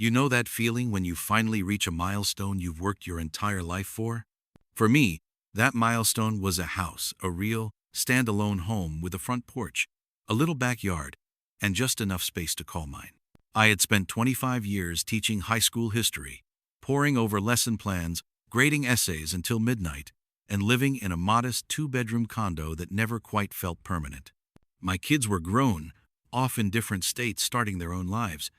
You know that feeling when you finally reach a milestone you've worked your entire life for? For me, that milestone was a house, a real, standalone home with a front porch, a little backyard, and just enough space to call mine. I had spent 25 years teaching high school history, poring over lesson plans, grading essays until midnight, and living in a modest two-bedroom condo that never quite felt permanent. My kids were grown, off in different states starting their own lives,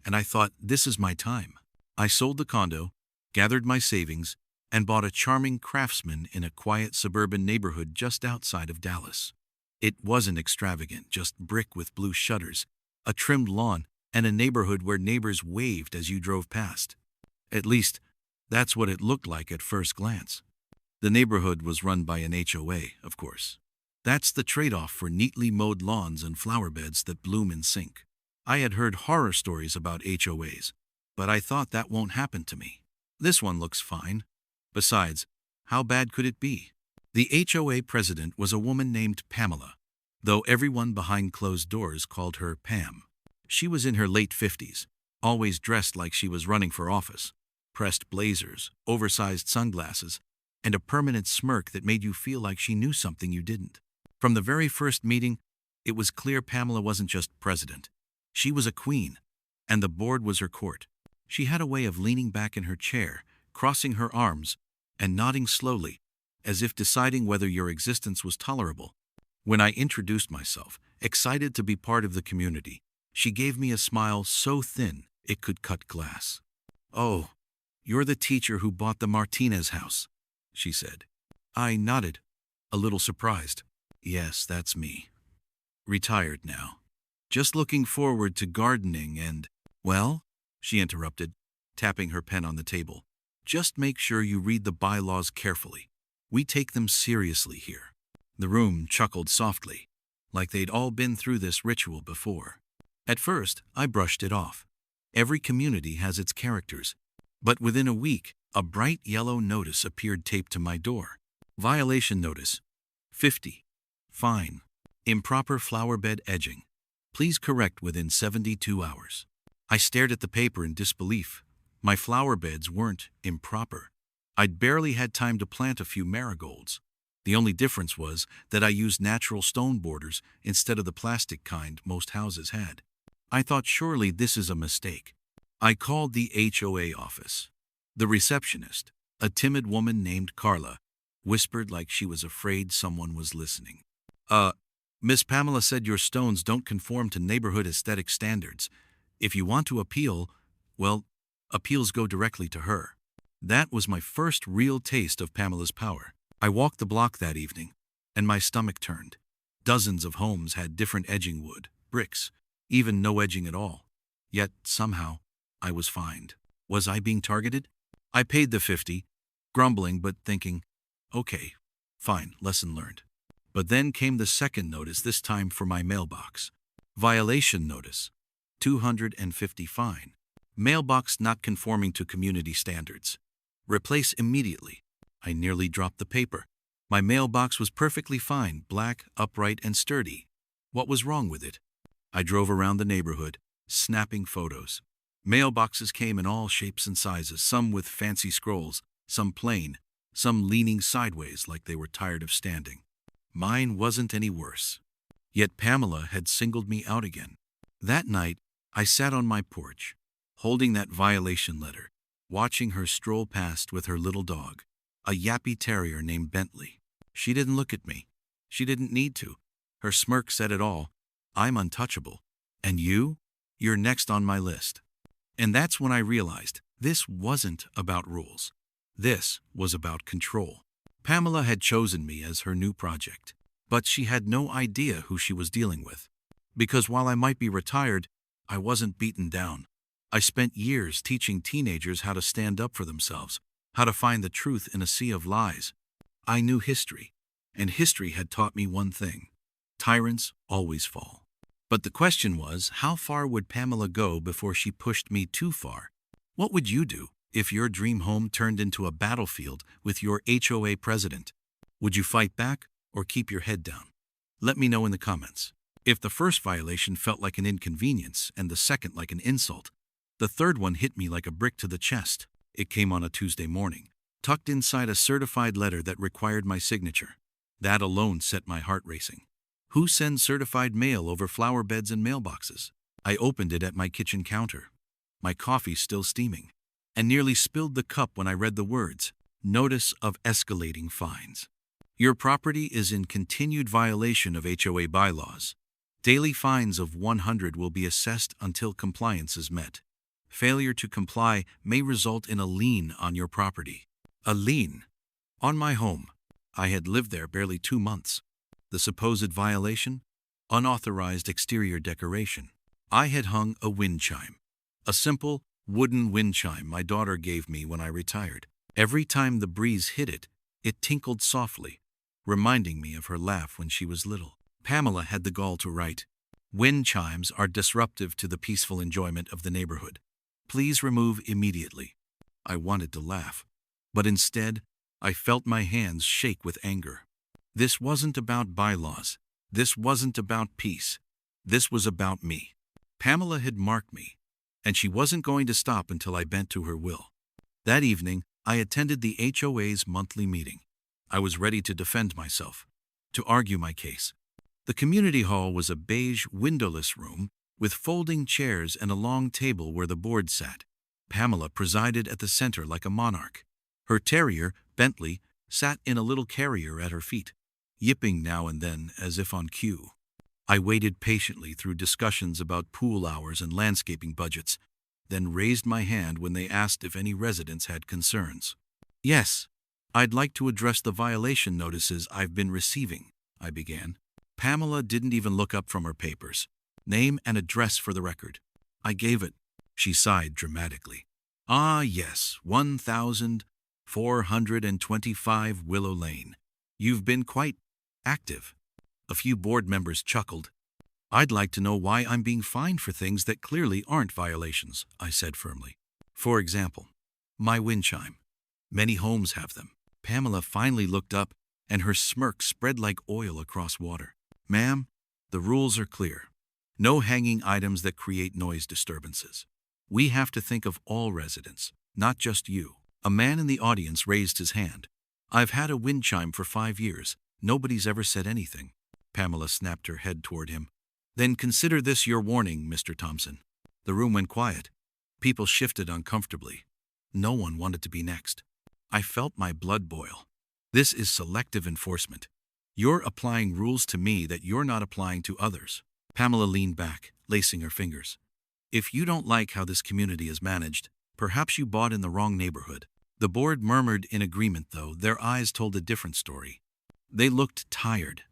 and I thought, this is my time. I sold the condo, gathered my savings, and bought a charming craftsman in a quiet suburban neighborhood just outside of Dallas. It wasn't extravagant, just brick with blue shutters, a trimmed lawn, and a neighborhood where neighbors waved as you drove past. At least, that's what it looked like at first glance. The neighborhood was run by an HOA, of course. That's the trade-off for neatly mowed lawns and flower beds that bloom in sync. I had heard horror stories about HOAs, but I thought that won't happen to me. This one looks fine. Besides, how bad could it be? The HOA president was a woman named Pamela, though everyone behind closed doors called her Pam. She was in her late 50s, always dressed like she was running for office. Pressed blazers, oversized sunglasses, and a permanent smirk that made you feel like she knew something you didn't. From the very first meeting, it was clear Pamela wasn't just president. She was a queen, and the board was her court. She had a way of leaning back in her chair, crossing her arms, and nodding slowly, as if deciding whether your existence was tolerable. When I introduced myself, excited to be part of the community, she gave me a smile so thin it could cut glass. "Oh, you're the teacher who bought the Martinez house," she said. I nodded, a little surprised. "Yes, that's me. Retired now. Just looking forward to gardening and—" "Well," she interrupted, tapping her pen on the table, "just make sure you read the bylaws carefully. We take them seriously here." The room chuckled softly, like they'd all been through this ritual before. At first, I brushed it off. Every community has its characters. But within a week, a bright yellow notice appeared taped to my door. Violation notice. 50. Fine. Improper flower bed edging. Please correct within 72 hours. I stared at the paper in disbelief. My flower beds weren't improper. I'd barely had time to plant a few marigolds. The only difference was that I used natural stone borders instead of the plastic kind most houses had. I thought, surely this is a mistake. I called the HOA office. The receptionist, a timid woman named Carla, whispered like she was afraid someone was listening. Miss Pamela said your stones don't conform to neighborhood aesthetic standards. If you want to appeal, well, appeals go directly to her." That was my first real taste of Pamela's power. I walked the block that evening, and my stomach turned. Dozens of homes had different edging wood, bricks, even no edging at all. Yet, somehow, I was fined. Was I being targeted? I paid the 50, grumbling but thinking, okay, fine, lesson learned. But then came the second notice, this time for my mailbox. Violation notice. 250 fine. Mailbox not conforming to community standards. Replace immediately. I nearly dropped the paper. My mailbox was perfectly fine, black, upright, and sturdy. What was wrong with it? I drove around the neighborhood, snapping photos. Mailboxes came in all shapes and sizes, some with fancy scrolls, some plain, some leaning sideways like they were tired of standing. Mine wasn't any worse. Yet Pamela had singled me out again. That night, I sat on my porch, holding that violation letter, watching her stroll past with her little dog, a yappy terrier named Bentley. She didn't look at me. She didn't need to. Her smirk said it all. I'm untouchable. And you? You're next on my list. And that's when I realized this wasn't about rules. This was about control. Pamela had chosen me as her new project, but she had no idea who she was dealing with. Because while I might be retired, I wasn't beaten down. I spent years teaching teenagers how to stand up for themselves, how to find the truth in a sea of lies. I knew history, and history had taught me one thing: tyrants always fall. But the question was, how far would Pamela go before she pushed me too far? What would you do if your dream home turned into a battlefield with your HOA president? Would you fight back or keep your head down? Let me know in the comments. If the first violation felt like an inconvenience and the second like an insult, The third one hit me like a brick to the chest. It came on a Tuesday morning, tucked inside a certified letter that required my signature. That alone set my heart racing. Who sends certified mail over flower beds and mailboxes? I opened it at my kitchen counter, my coffee still steaming, and nearly spilled the cup when I read the words, "Notice of escalating fines. Your property is in continued violation of HOA bylaws. Daily fines of $100 will be assessed until compliance is met. Failure to comply may result in a lien on your property." A lien? On my home. I had lived there barely 2 months. The supposed violation? Unauthorized exterior decoration. I had hung a wind chime. A simple, wooden wind chime my daughter gave me when I retired. Every time the breeze hit it, it tinkled softly, reminding me of her laugh when she was little. Pamela had the gall to write, "Wind chimes are disruptive to the peaceful enjoyment of the neighborhood. Please remove immediately." I wanted to laugh, but instead, I felt my hands shake with anger. This wasn't about bylaws. This wasn't about peace. This was about me. Pamela had marked me, and she wasn't going to stop until I bent to her will. That evening, I attended the HOA's monthly meeting. I was ready to defend myself, to argue my case. The community hall was a beige, windowless room with folding chairs and a long table where the board sat. Pamela presided at the center like a monarch. Her terrier, Bentley, sat in a little carrier at her feet, yipping now and then as if on cue. I waited patiently through discussions about pool hours and landscaping budgets, then raised my hand when they asked if any residents had concerns. "Yes, I'd like to address the violation notices I've been receiving," I began. Pamela didn't even look up from her papers. "Name and address for the record." I gave it. She sighed dramatically. "Ah, yes, 1425 Willow Lane. You've been quite active." A few board members chuckled. "I'd like to know why I'm being fined for things that clearly aren't violations," I said firmly. "For example, my wind chime. Many homes have them." Pamela finally looked up, and her smirk spread like oil across water. "Ma'am, the rules are clear. No hanging items that create noise disturbances. We have to think of all residents, not just you." A man in the audience raised his hand. "I've had a wind chime for 5 years. Nobody's ever said anything." Pamela snapped her head toward him. "Then consider this your warning, Mr. Thompson." The room went quiet. People shifted uncomfortably. No one wanted to be next. I felt my blood boil. This is selective enforcement. You're applying rules to me that you're not applying to others. Pamela leaned back, lacing her fingers. "If you don't like how this community is managed, perhaps you bought in the wrong neighborhood." The board murmured in agreement, though their eyes told a different story. They looked tired,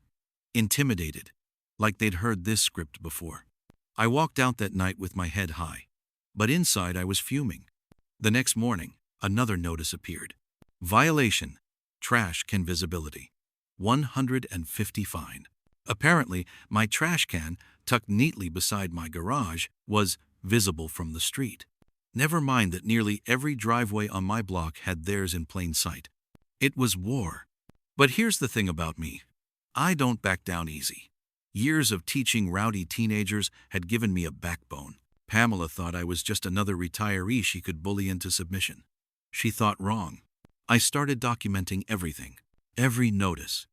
intimidated, like they'd heard this script before. I walked out that night with my head high, but inside I was fuming. The next morning, another notice appeared. Violation, trash can visibility, 150 fine. Apparently, my trash can, tucked neatly beside my garage, was visible from the street. Never mind that nearly every driveway on my block had theirs in plain sight. It was war. But here's the thing about me. I don't back down easy. Years of teaching rowdy teenagers had given me a backbone. Pamela thought I was just another retiree she could bully into submission. She thought wrong. I started documenting everything. Every notice.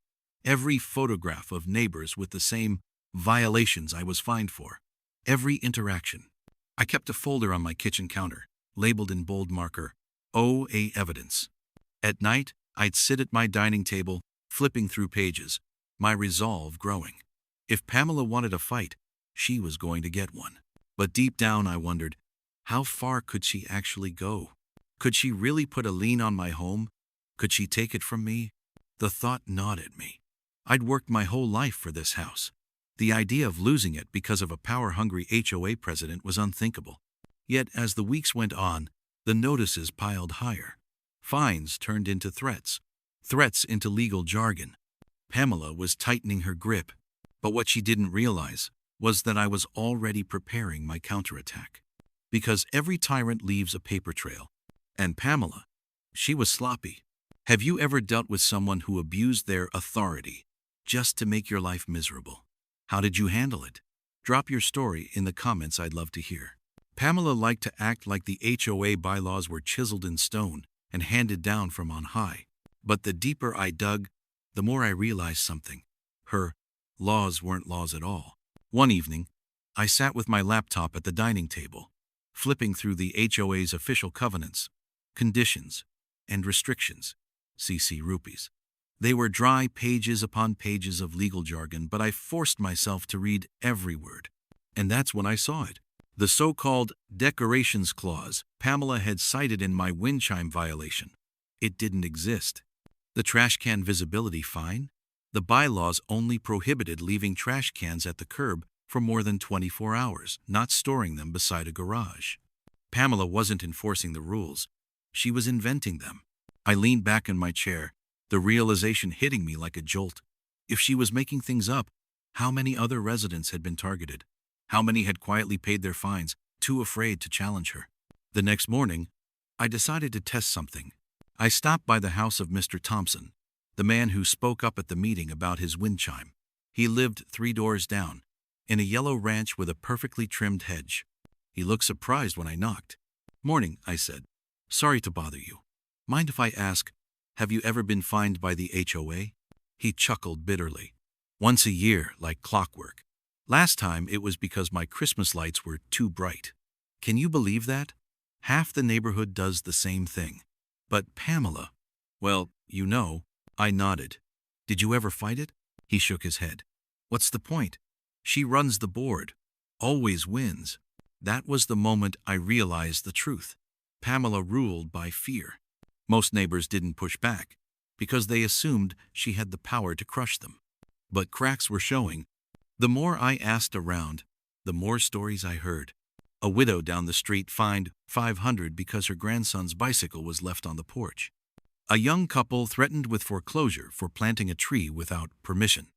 Every photograph of neighbors with the same violations I was fined for. Every interaction. I kept a folder on my kitchen counter, labeled in bold marker, OA evidence. At night, I'd sit at my dining table, flipping through pages, my resolve growing. If Pamela wanted a fight, she was going to get one. But deep down I wondered, how far could she actually go? Could she really put a lien on my home? Could she take it from me? The thought gnawed at me. I'd worked my whole life for this house. The idea of losing it because of a power-hungry HOA president was unthinkable. Yet as the weeks went on, the notices piled higher. Fines turned into threats. Threats into legal jargon. Pamela was tightening her grip, but what she didn't realize was that I was already preparing my counterattack. Because every tyrant leaves a paper trail. And Pamela, she was sloppy. Have you ever dealt with someone who abused their authority just to make your life miserable? How did you handle it? Drop your story in the comments. I'd love to hear. Pamela liked to act like the HOA bylaws were chiseled in stone and handed down from on high. But the deeper I dug, the more I realized something. Her laws weren't laws at all. One evening, I sat with my laptop at the dining table, flipping through the HOA's official covenants, conditions, and restrictions, CC rupees. They were dry pages upon pages of legal jargon, but I forced myself to read every word. And that's when I saw it. The so-called decorations clause Pamela had cited in my wind chime violation. It didn't exist. The trash can visibility fine? The bylaws only prohibited leaving trash cans at the curb for more than 24 hours, not storing them beside a garage. Pamela wasn't enforcing the rules. She was inventing them. I leaned back in my chair, the realization hitting me like a jolt. If she was making things up, how many other residents had been targeted? How many had quietly paid their fines, too afraid to challenge her? The next morning, I decided to test something. I stopped by the house of Mr. Thompson, the man who spoke up at the meeting about his wind chime. He lived 3 doors down, in a yellow ranch with a perfectly trimmed hedge. He looked surprised when I knocked. "Morning," I said. "Sorry to bother you. Mind if I ask, have you ever been fined by the HOA?" He chuckled bitterly. "Once a year, like clockwork. Last time it was because my Christmas lights were too bright. Can you believe that? Half the neighborhood does the same thing. But Pamela, well, you know." I nodded. "Did you ever fight it?" He shook his head. "What's the point? She runs the board. Always wins." That was the moment I realized the truth. Pamela ruled by fear. Most neighbors didn't push back, because they assumed she had the power to crush them. But cracks were showing. The more I asked around, the more stories I heard. A widow down the street fined $500 because her grandson's bicycle was left on the porch. A young couple threatened with foreclosure for planting a tree without permission.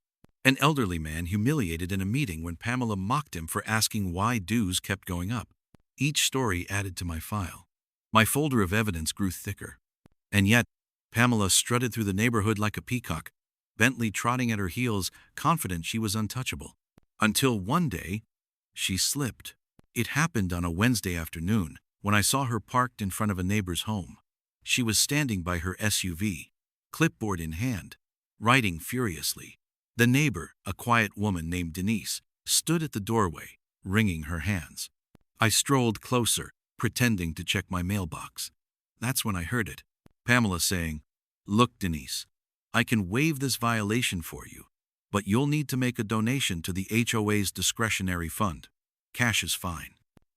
An elderly man humiliated in a meeting when Pamela mocked him for asking why dues kept going up. Each story added to my file. My folder of evidence grew thicker. And yet, Pamela strutted through the neighborhood like a peacock, Bentley trotting at her heels, confident she was untouchable. Until one day, she slipped. It happened on a Wednesday afternoon, when I saw her parked in front of a neighbor's home. She was standing by her SUV, clipboard in hand, writing furiously. The neighbor, a quiet woman named Denise, stood at the doorway, wringing her hands. I strolled closer, pretending to check my mailbox. That's when I heard it. Pamela saying, "Look, Denise, I can waive this violation for you, but you'll need to make a donation to the HOA's discretionary fund. Cash is fine."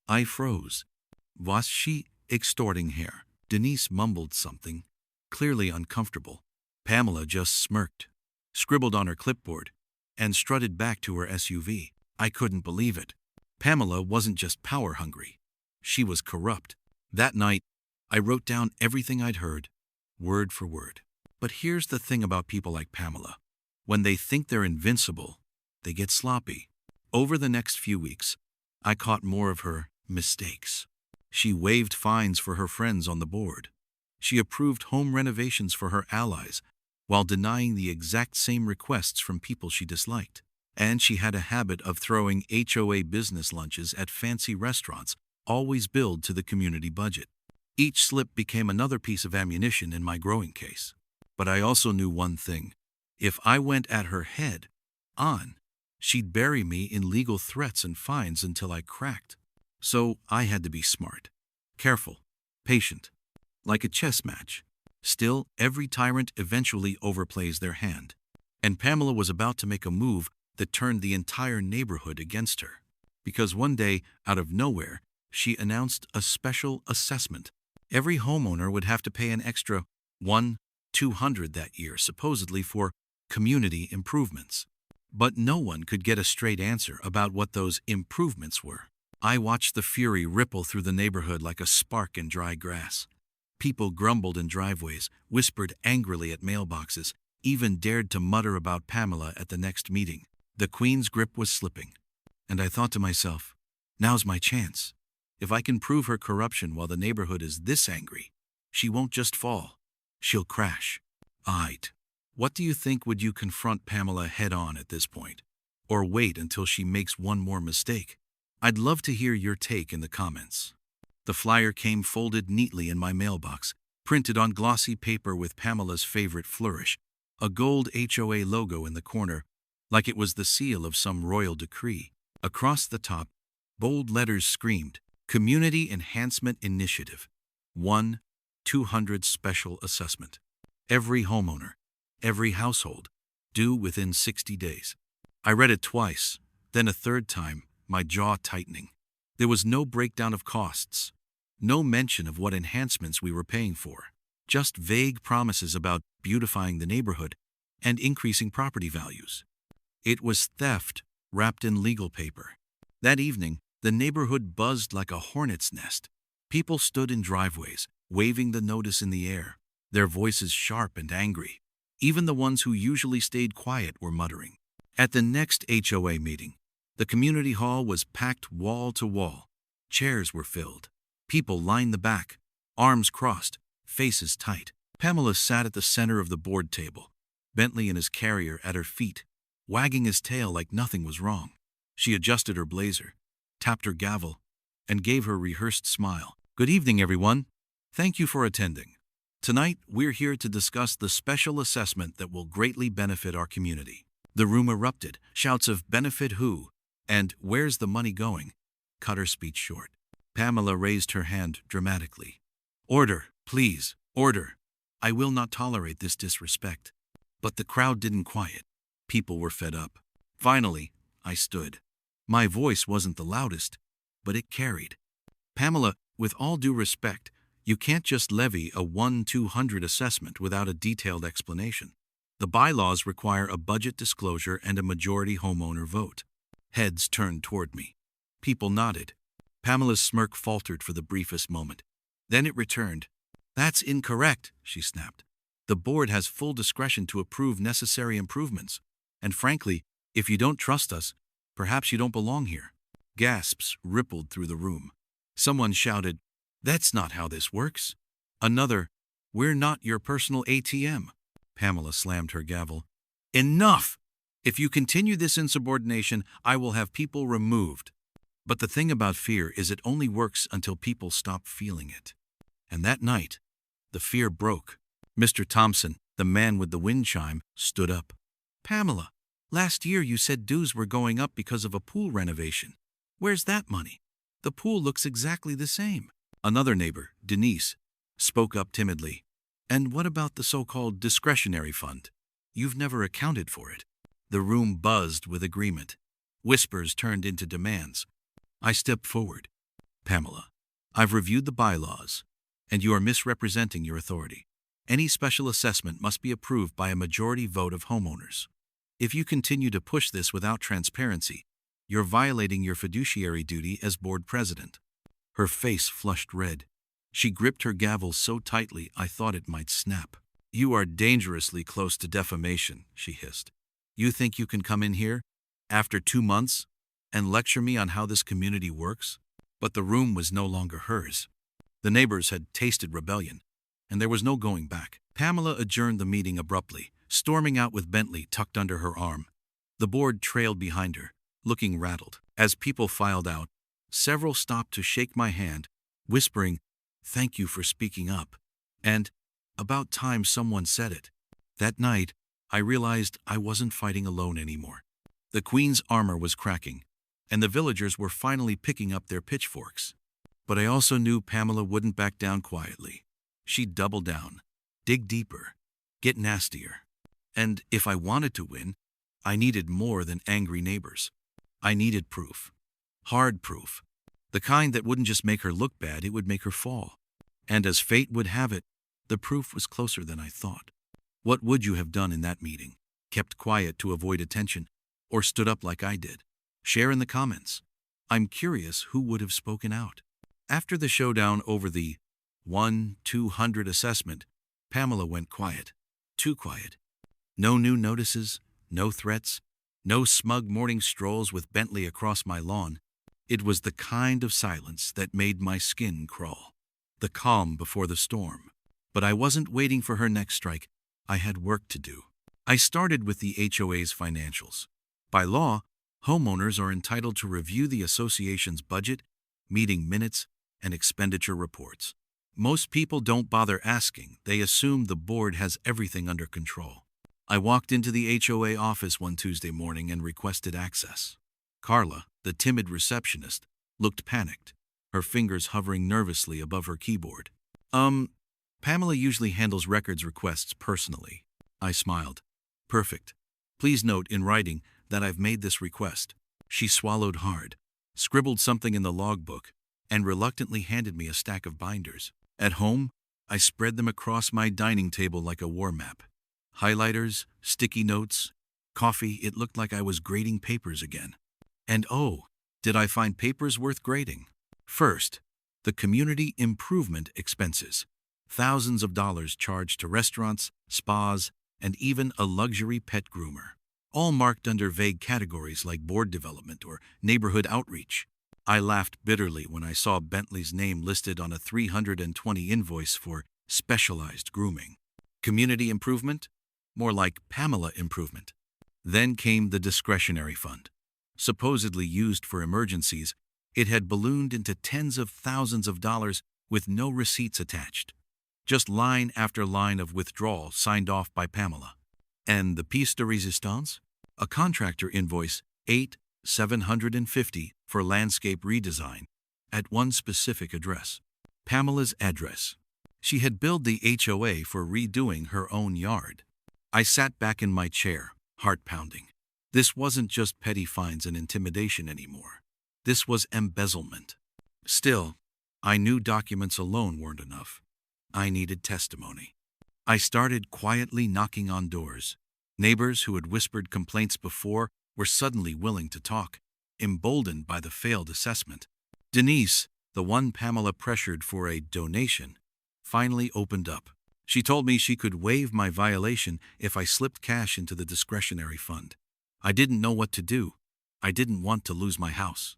I froze. Was she extorting her? Denise mumbled something, clearly uncomfortable. Pamela just smirked, scribbled on her clipboard, and strutted back to her SUV. I couldn't believe it. Pamela wasn't just power-hungry. She was corrupt. That night, I wrote down everything I'd heard, word for word. But here's the thing about people like Pamela. When they think they're invincible, they get sloppy. Over the next few weeks, I caught more of her mistakes. She waived fines for her friends on the board. She approved home renovations for her allies, while denying the exact same requests from people she disliked. And she had a habit of throwing HOA business lunches at fancy restaurants, always billed to the community budget. Each slip became another piece of ammunition in my growing case. But I also knew one thing. If I went at her head on, she'd bury me in legal threats and fines until I cracked. So I had to be smart, careful, patient, like a chess match. Still, every tyrant eventually overplays their hand. And Pamela was about to make a move that turned the entire neighborhood against her. Because one day, out of nowhere, she announced a special assessment. Every homeowner would have to pay an extra $200 that year, supposedly for community improvements. But no one could get a straight answer about what those improvements were. I watched the fury ripple through the neighborhood like a spark in dry grass. People grumbled in driveways, whispered angrily at mailboxes, even dared to mutter about Pamela at the next meeting. The Queen's grip was slipping. And I thought to myself, now's my chance. If I can prove her corruption while the neighborhood is this angry, she won't just fall. She'll crash. Aight. What do you think? Would you confront Pamela head-on at this point? Or wait until she makes one more mistake? I'd love to hear your take in the comments. The flyer came folded neatly in my mailbox, printed on glossy paper with Pamela's favorite flourish, a gold HOA logo in the corner, like it was the seal of some royal decree. Across the top, bold letters screamed, Community Enhancement Initiative, 1-200 Special Assessment. Every homeowner, every household, due within 60 days. I read it twice, then a third time, my jaw tightening. There was no breakdown of costs, no mention of what enhancements we were paying for, just vague promises about beautifying the neighborhood and increasing property values. It was theft wrapped in legal paper. That evening, the neighborhood buzzed like a hornet's nest. People stood in driveways, waving the notice in the air, their voices sharp and angry. Even the ones who usually stayed quiet were muttering. At the next HOA meeting, the community hall was packed wall to wall. Chairs were filled. People lined the back, arms crossed, faces tight. Pamela sat at the center of the board table, Bentley in his carrier at her feet, wagging his tail like nothing was wrong. She adjusted her blazer, tapped her gavel, and gave her rehearsed smile. Good evening, everyone. Thank you for attending. Tonight, we're here to discuss the special assessment that will greatly benefit our community. The room erupted. Shouts of benefit who and where's the money going cut her speech short. Pamela raised her hand dramatically. Order, please, order. I will not tolerate this disrespect. But the crowd didn't quiet. People were fed up. Finally, I stood. My voice wasn't the loudest, but it carried. Pamela, with all due respect, you can't just levy a 1-200 assessment without a detailed explanation. The bylaws require a budget disclosure and a majority homeowner vote. Heads turned toward me. People nodded. Pamela's smirk faltered for the briefest moment. Then it returned. That's incorrect, she snapped. The board has full discretion to approve necessary improvements. And frankly, if you don't trust us, perhaps you don't belong here. Gasps rippled through the room. Someone shouted, That's not how this works. Another, We're not your personal ATM. Pamela slammed her gavel. Enough! If you continue this insubordination, I will have people removed. But the thing about fear is it only works until people stop feeling it. And that night, the fear broke. Mr. Thompson, the man with the wind chime, stood up. Pamela, last year you said dues were going up because of a pool renovation. Where's that money? The pool looks exactly the same. Another neighbor, Denise, spoke up timidly. And what about the so-called discretionary fund? You've never accounted for it. The room buzzed with agreement. Whispers turned into demands. I stepped forward. Pamela, I've reviewed the bylaws, and you are misrepresenting your authority. Any special assessment must be approved by a majority vote of homeowners. If you continue to push this without transparency, you're violating your fiduciary duty as board president. Her face flushed red. She gripped her gavel so tightly I thought it might snap. You are dangerously close to defamation, she hissed. You think you can come in here, after 2 months, and lecture me on how this community works? But the room was no longer hers. The neighbors had tasted rebellion, and there was no going back. Pamela adjourned the meeting abruptly, storming out with Bentley tucked under her arm. The board trailed behind her, looking rattled. As people filed out, several stopped to shake my hand, whispering, Thank you for speaking up. And, about time someone said it. That night, I realized I wasn't fighting alone anymore. The Queen's armor was cracking, and the villagers were finally picking up their pitchforks. But I also knew Pamela wouldn't back down quietly. She'd double down, dig deeper, get nastier. And if I wanted to win, I needed more than angry neighbors. I needed proof. Hard proof. The kind that wouldn't just make her look bad, it would make her fall. And as fate would have it, the proof was closer than I thought. What would you have done in that meeting? Kept quiet to avoid attention, or stood up like I did? Share in the comments. I'm curious who would have spoken out. After the showdown over the 1-200 assessment, Pamela went quiet. Too quiet. No new notices, no threats, no smug morning strolls with Bentley across my lawn. It was the kind of silence that made my skin crawl. The calm before the storm. But I wasn't waiting for her next strike. I had work to do. I started with the HOA's financials. By law, Homeowners are entitled to review the association's budget, meeting minutes, and expenditure reports. Most people don't bother asking. They assume the board has everything under control. I walked into the HOA office one Tuesday morning and requested access. Carla, the timid receptionist, looked panicked, her fingers hovering nervously above her keyboard. Pamela usually handles records requests personally. I smiled. Perfect. Please note in writing that I've made this request. She swallowed hard, scribbled something in the logbook, and reluctantly handed me a stack of binders. At home, I spread them across my dining table like a war map. Highlighters, sticky notes, coffee. It looked like I was grading papers again. And oh, did I find papers worth grading? First, the community improvement expenses. Thousands of dollars charged to restaurants, spas, and even a luxury pet groomer. All marked under vague categories like board development or neighborhood outreach. I laughed bitterly when I saw Bentley's name listed on a $320 invoice for specialized grooming. Community improvement? More like Pamela improvement. Then came the discretionary fund. Supposedly used for emergencies, it had ballooned into tens of thousands of dollars with no receipts attached. Just line after line of withdrawal signed off by Pamela. And the pièce de résistance? A contractor invoice, $8,750 for landscape redesign, at one specific address. Pamela's address. She had billed the HOA for redoing her own yard. I sat back in my chair, heart pounding. This wasn't just petty fines and intimidation anymore. This was embezzlement. Still, I knew documents alone weren't enough. I needed testimony. I started quietly knocking on doors. Neighbors who had whispered complaints before were suddenly willing to talk, emboldened by the failed assessment. Denise, the one Pamela pressured for a donation, finally opened up. She told me she could waive my violation if I slipped cash into the discretionary fund. I didn't know what to do. I didn't want to lose my house.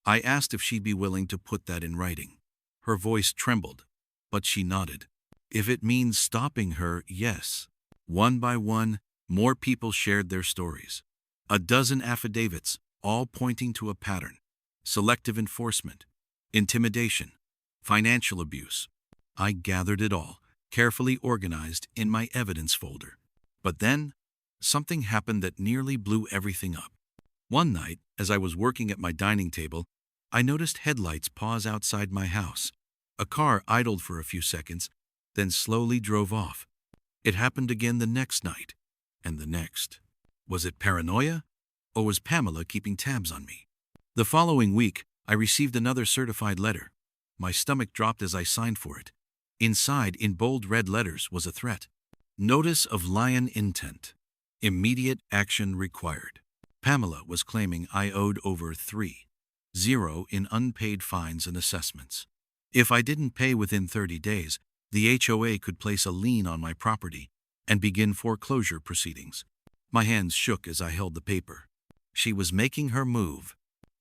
I asked if she'd be willing to put that in writing. Her voice trembled, but she nodded. If it means stopping her, yes. One by one, more people shared their stories. A dozen affidavits, all pointing to a pattern. Selective enforcement, intimidation, financial abuse. I gathered it all, carefully organized in my evidence folder. But then, something happened that nearly blew everything up. One night, as I was working at my dining table, I noticed headlights pause outside my house. A car idled for a few seconds, then slowly drove off. It happened again the next night, and the next. Was it paranoia, or was Pamela keeping tabs on me? The following week, I received another certified letter. My stomach dropped as I signed for it. Inside, in bold red letters, was a threat. Notice of lion intent. Immediate action required. Pamela was claiming I owed over $3,000 in unpaid fines and assessments. If I didn't pay within 30 days, the HOA could place a lien on my property and begin foreclosure proceedings. My hands shook as I held the paper. She was making her move.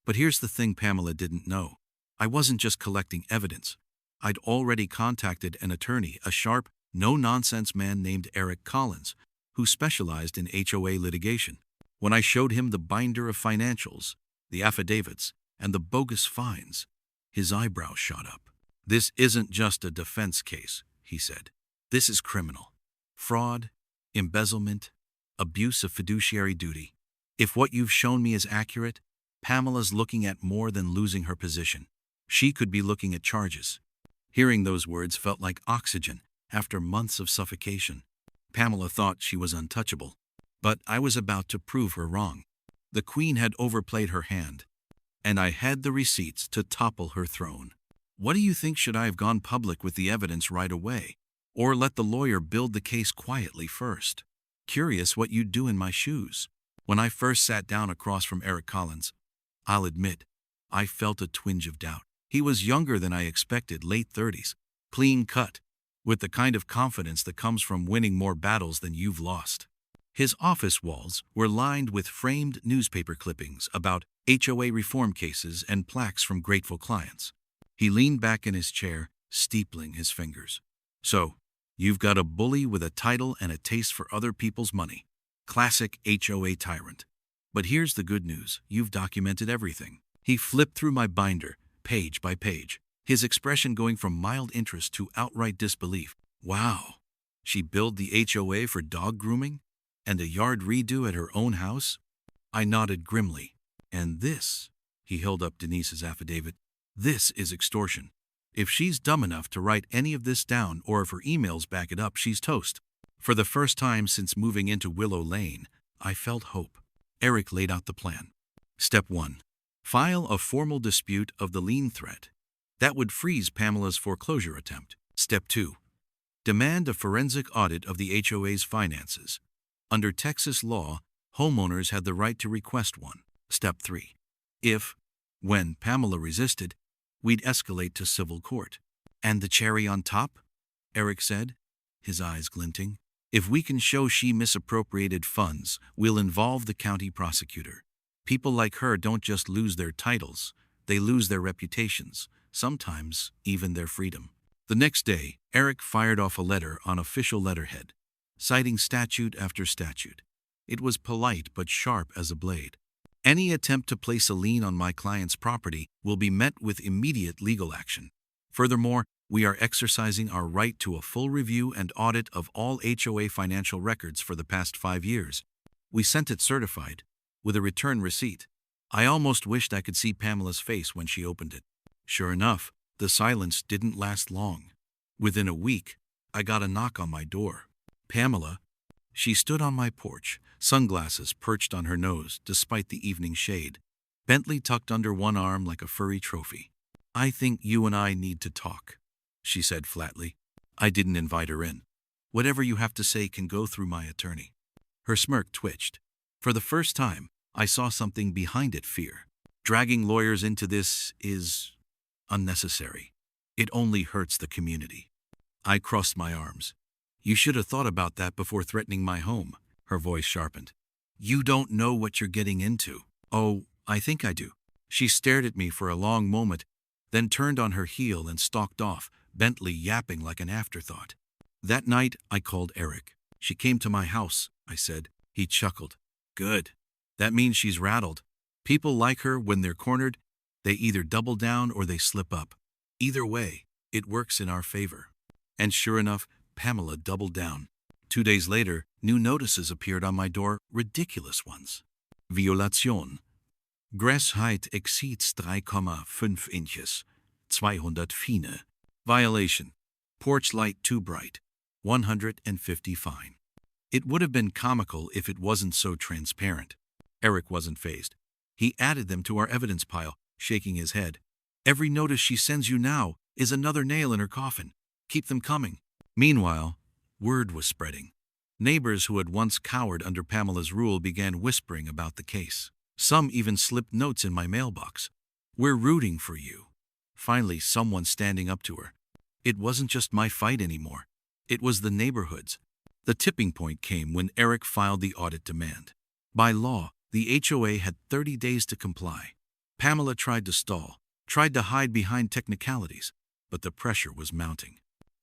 But here's the thing Pamela didn't know. I wasn't just collecting evidence. I'd already contacted an attorney, a sharp, no-nonsense man named Eric Collins, who specialized in HOA litigation. When I showed him the binder of financials, the affidavits, and the bogus fines, his eyebrows shot up. This isn't just a defense case, he said. This is criminal. Fraud, embezzlement, abuse of fiduciary duty. If what you've shown me is accurate, Pamela's looking at more than losing her position. She could be looking at charges. Hearing those words felt like oxygen after months of suffocation. Pamela thought she was untouchable, but I was about to prove her wrong. The queen had overplayed her hand, and I had the receipts to topple her throne. What do you think? Should I have gone public with the evidence right away, or let the lawyer build the case quietly first? Curious what you'd do in my shoes. When I first sat down across from Eric Collins, I'll admit, I felt a twinge of doubt. He was younger than I expected, late 30s, clean cut, with the kind of confidence that comes from winning more battles than you've lost. His office walls were lined with framed newspaper clippings about HOA reform cases and plaques from grateful clients. He leaned back in his chair, steepling his fingers. So, you've got a bully with a title and a taste for other people's money. Classic HOA tyrant. But here's the good news. You've documented everything. He flipped through my binder, page by page, his expression going from mild interest to outright disbelief. Wow. She billed the HOA for dog grooming? And a yard redo at her own house? I nodded grimly. And this, he held up Denise's affidavit, this is extortion. If she's dumb enough to write any of this down or if her emails back it up, she's toast. For the first time since moving into Willow Lane, I felt hope. Eric laid out the plan. Step 1. File a formal dispute of the lien threat. That would freeze Pamela's foreclosure attempt. Step 2. Demand a forensic audit of the HOA's finances. Under Texas law, homeowners had the right to request one. Step 3. When Pamela resisted, we'd escalate to civil court. And the cherry on top? Eric said, his eyes glinting. If we can show she misappropriated funds, we'll involve the county prosecutor. People like her don't just lose their titles, they lose their reputations, sometimes even their freedom. The next day, Eric fired off a letter on official letterhead, citing statute after statute. It was polite but sharp as a blade. Any attempt to place a lien on my client's property will be met with immediate legal action. Furthermore, we are exercising our right to a full review and audit of all HOA financial records for the past 5 years. We sent it certified, with a return receipt. I almost wished I could see Pamela's face when she opened it. Sure enough, the silence didn't last long. Within a week, I got a knock on my door. Pamela. She stood on my porch, sunglasses perched on her nose despite the evening shade, Bentley tucked under one arm like a furry trophy. I think you and I need to talk, she said flatly. I didn't invite her in. Whatever you have to say can go through my attorney. Her smirk twitched. For the first time, I saw something behind it: fear. Dragging lawyers into this is unnecessary. It only hurts the community. I crossed my arms. You should have thought about that before threatening my home. Her voice sharpened. You don't know what you're getting into. Oh, I think I do. She stared at me for a long moment, then turned on her heel and stalked off, Bentley yapping like an afterthought. That night, I called Eric. She came to my house, I said. He chuckled. Good. That means she's rattled. People like her, when they're cornered, they either double down or they slip up. Either way, it works in our favor. And sure enough, Pamela doubled down. 2 days later, new notices appeared on my door, ridiculous ones. Violation. Gressheit exceeds 3,5 inches. 200 Fine. Violation. Porch light too bright. 150 fine. It would have been comical if it wasn't so transparent. Eric wasn't fazed. He added them to our evidence pile, shaking his head. Every notice she sends you now is another nail in her coffin. Keep them coming. Meanwhile, word was spreading. Neighbors who had once cowered under Pamela's rule began whispering about the case. Some even slipped notes in my mailbox. We're rooting for you. Finally, someone standing up to her. It wasn't just my fight anymore. It was the neighborhood's. The tipping point came when Eric filed the audit demand. By law, the HOA had 30 days to comply. Pamela tried to stall, tried to hide behind technicalities, but the pressure was mounting.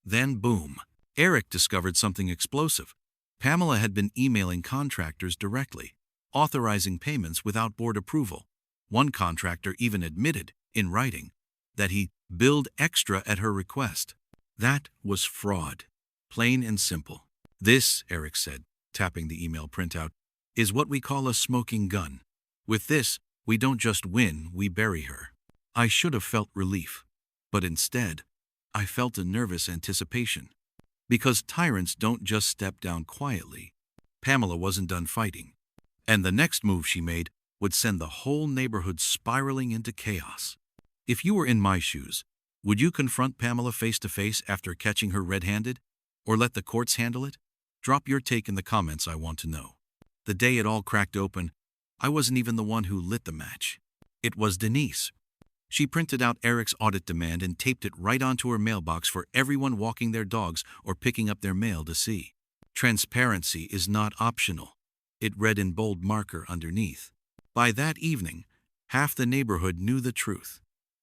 Then boom, Eric discovered something explosive. Pamela had been emailing contractors directly, authorizing payments without board approval. One contractor even admitted, in writing, that he billed extra at her request. That was fraud, plain and simple. This, Eric said, tapping the email printout, is what we call a smoking gun. With this, we don't just win, we bury her. I should have felt relief, but instead, I felt a nervous anticipation. Because tyrants don't just step down quietly. Pamela wasn't done fighting. And the next move she made would send the whole neighborhood spiraling into chaos. If you were in my shoes, would you confront Pamela face to face after catching her red-handed? Or let the courts handle it? Drop your take in the comments, I want to know. The day it all cracked open, I wasn't even the one who lit the match. It was Denise. She printed out Eric's audit demand and taped it right onto her mailbox for everyone walking their dogs or picking up their mail to see. Transparency is not optional. It read in bold marker underneath. By that evening, half the neighborhood knew the truth.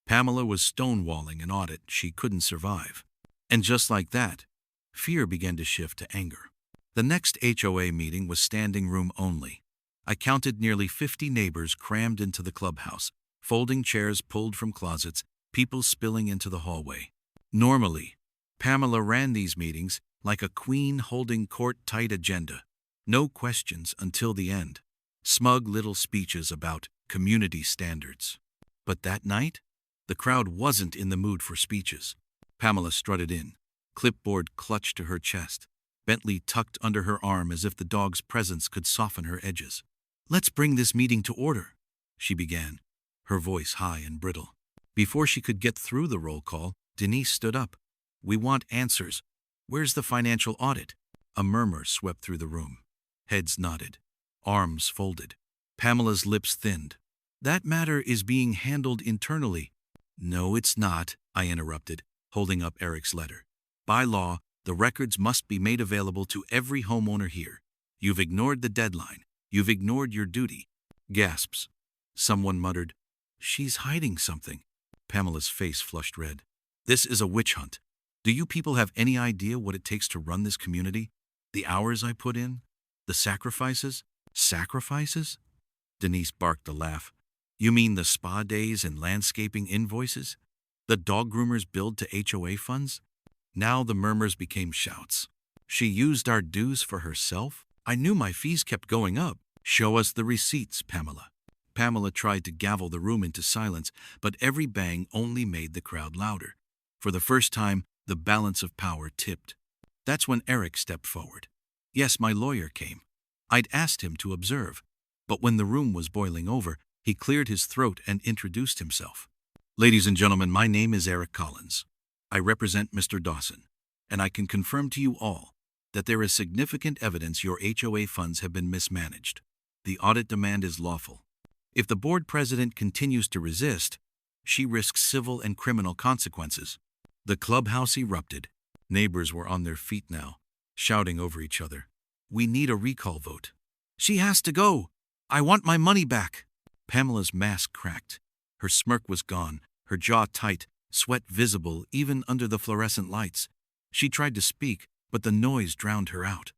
Pamela was stonewalling an audit she couldn't survive. And just like that, fear began to shift to anger. The next HOA meeting was standing room only. I counted nearly 50 neighbors crammed into the clubhouse, folding chairs pulled from closets, people spilling into the hallway. Normally, Pamela ran these meetings like a queen holding court-tight agenda. No questions until the end. Smug little speeches about community standards. But that night, the crowd wasn't in the mood for speeches. Pamela strutted in, clipboard clutched to her chest, Bentley tucked under her arm as if the dog's presence could soften her edges. "Let's bring this meeting to order," she began, her voice high and brittle. Before she could get through the roll call, Denise stood up. "We want answers. Where's the financial audit?" A murmur swept through the room. Heads nodded, arms folded. Pamela's lips thinned. "That matter is being handled internally." "No, it's not," I interrupted, holding up Eric's letter. "By law, the records must be made available to every homeowner here. You've ignored the deadline. You've ignored your duty." Gasps. Someone muttered, "She's hiding something." Pamela's face flushed red. "This is a witch hunt. Do you people have any idea what it takes to run this community? The hours I put in? The sacrifices?" "Sacrifices?" Denise barked a laugh. "You mean the spa days and landscaping invoices? The dog groomers billed to HOA funds?" Now the murmurs became shouts. "She used our dues for herself? I knew my fees kept going up. Show us the receipts, Pamela." Pamela tried to gavel the room into silence, but every bang only made the crowd louder. For the first time, the balance of power tipped. That's when Eric stepped forward. Yes, my lawyer came. I'd asked him to observe, but when the room was boiling over, he cleared his throat and introduced himself. "Ladies and gentlemen, my name is Eric Collins. I represent Mr. Dawson, and I can confirm to you all that there is significant evidence your HOA funds have been mismanaged. The audit demand is lawful. If the board president continues to resist, she risks civil and criminal consequences." The clubhouse erupted. Neighbors were on their feet now, shouting over each other. "We need a recall vote." "She has to go. I want my money back." Pamela's mask cracked. Her smirk was gone, her jaw tight, sweat visible even under the fluorescent lights. She tried to speak, but the noise drowned her out.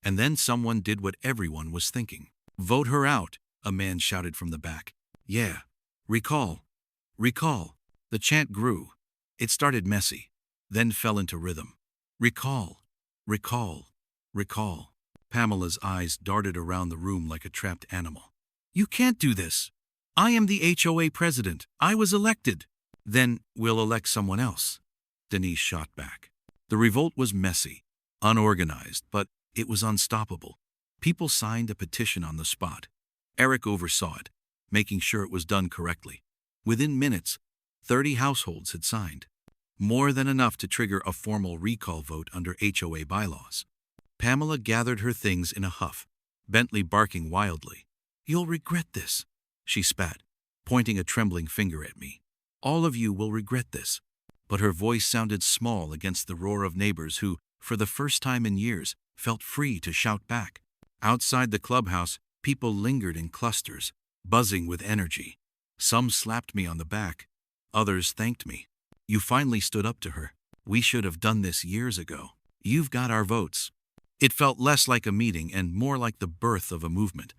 And then someone did what everyone was thinking. "Vote her out," a man shouted from the back. "Yeah. Recall. Recall." The chant grew. It started messy, then fell into rhythm. "Recall. Recall. Recall." Pamela's eyes darted around the room like a trapped animal. "You can't do this. I am the HOA president. I was elected." "Then we'll elect someone else," Denise shot back. The revolt was messy, unorganized, but it was unstoppable. People signed a petition on the spot. Eric oversaw it, making sure it was done correctly. Within minutes, 30 households had signed. More than enough to trigger a formal recall vote under HOA bylaws. Pamela gathered her things in a huff, Bentley barking wildly. "You'll regret this," she spat, pointing a trembling finger at me. "All of you will regret this." But her voice sounded small against the roar of neighbors who, for the first time in years, felt free to shout back. Outside the clubhouse, people lingered in clusters, buzzing with energy. Some slapped me on the back. Others thanked me. "You finally stood up to her. We should have done this years ago. You've got our votes." It felt less like a meeting and more like the birth of a movement.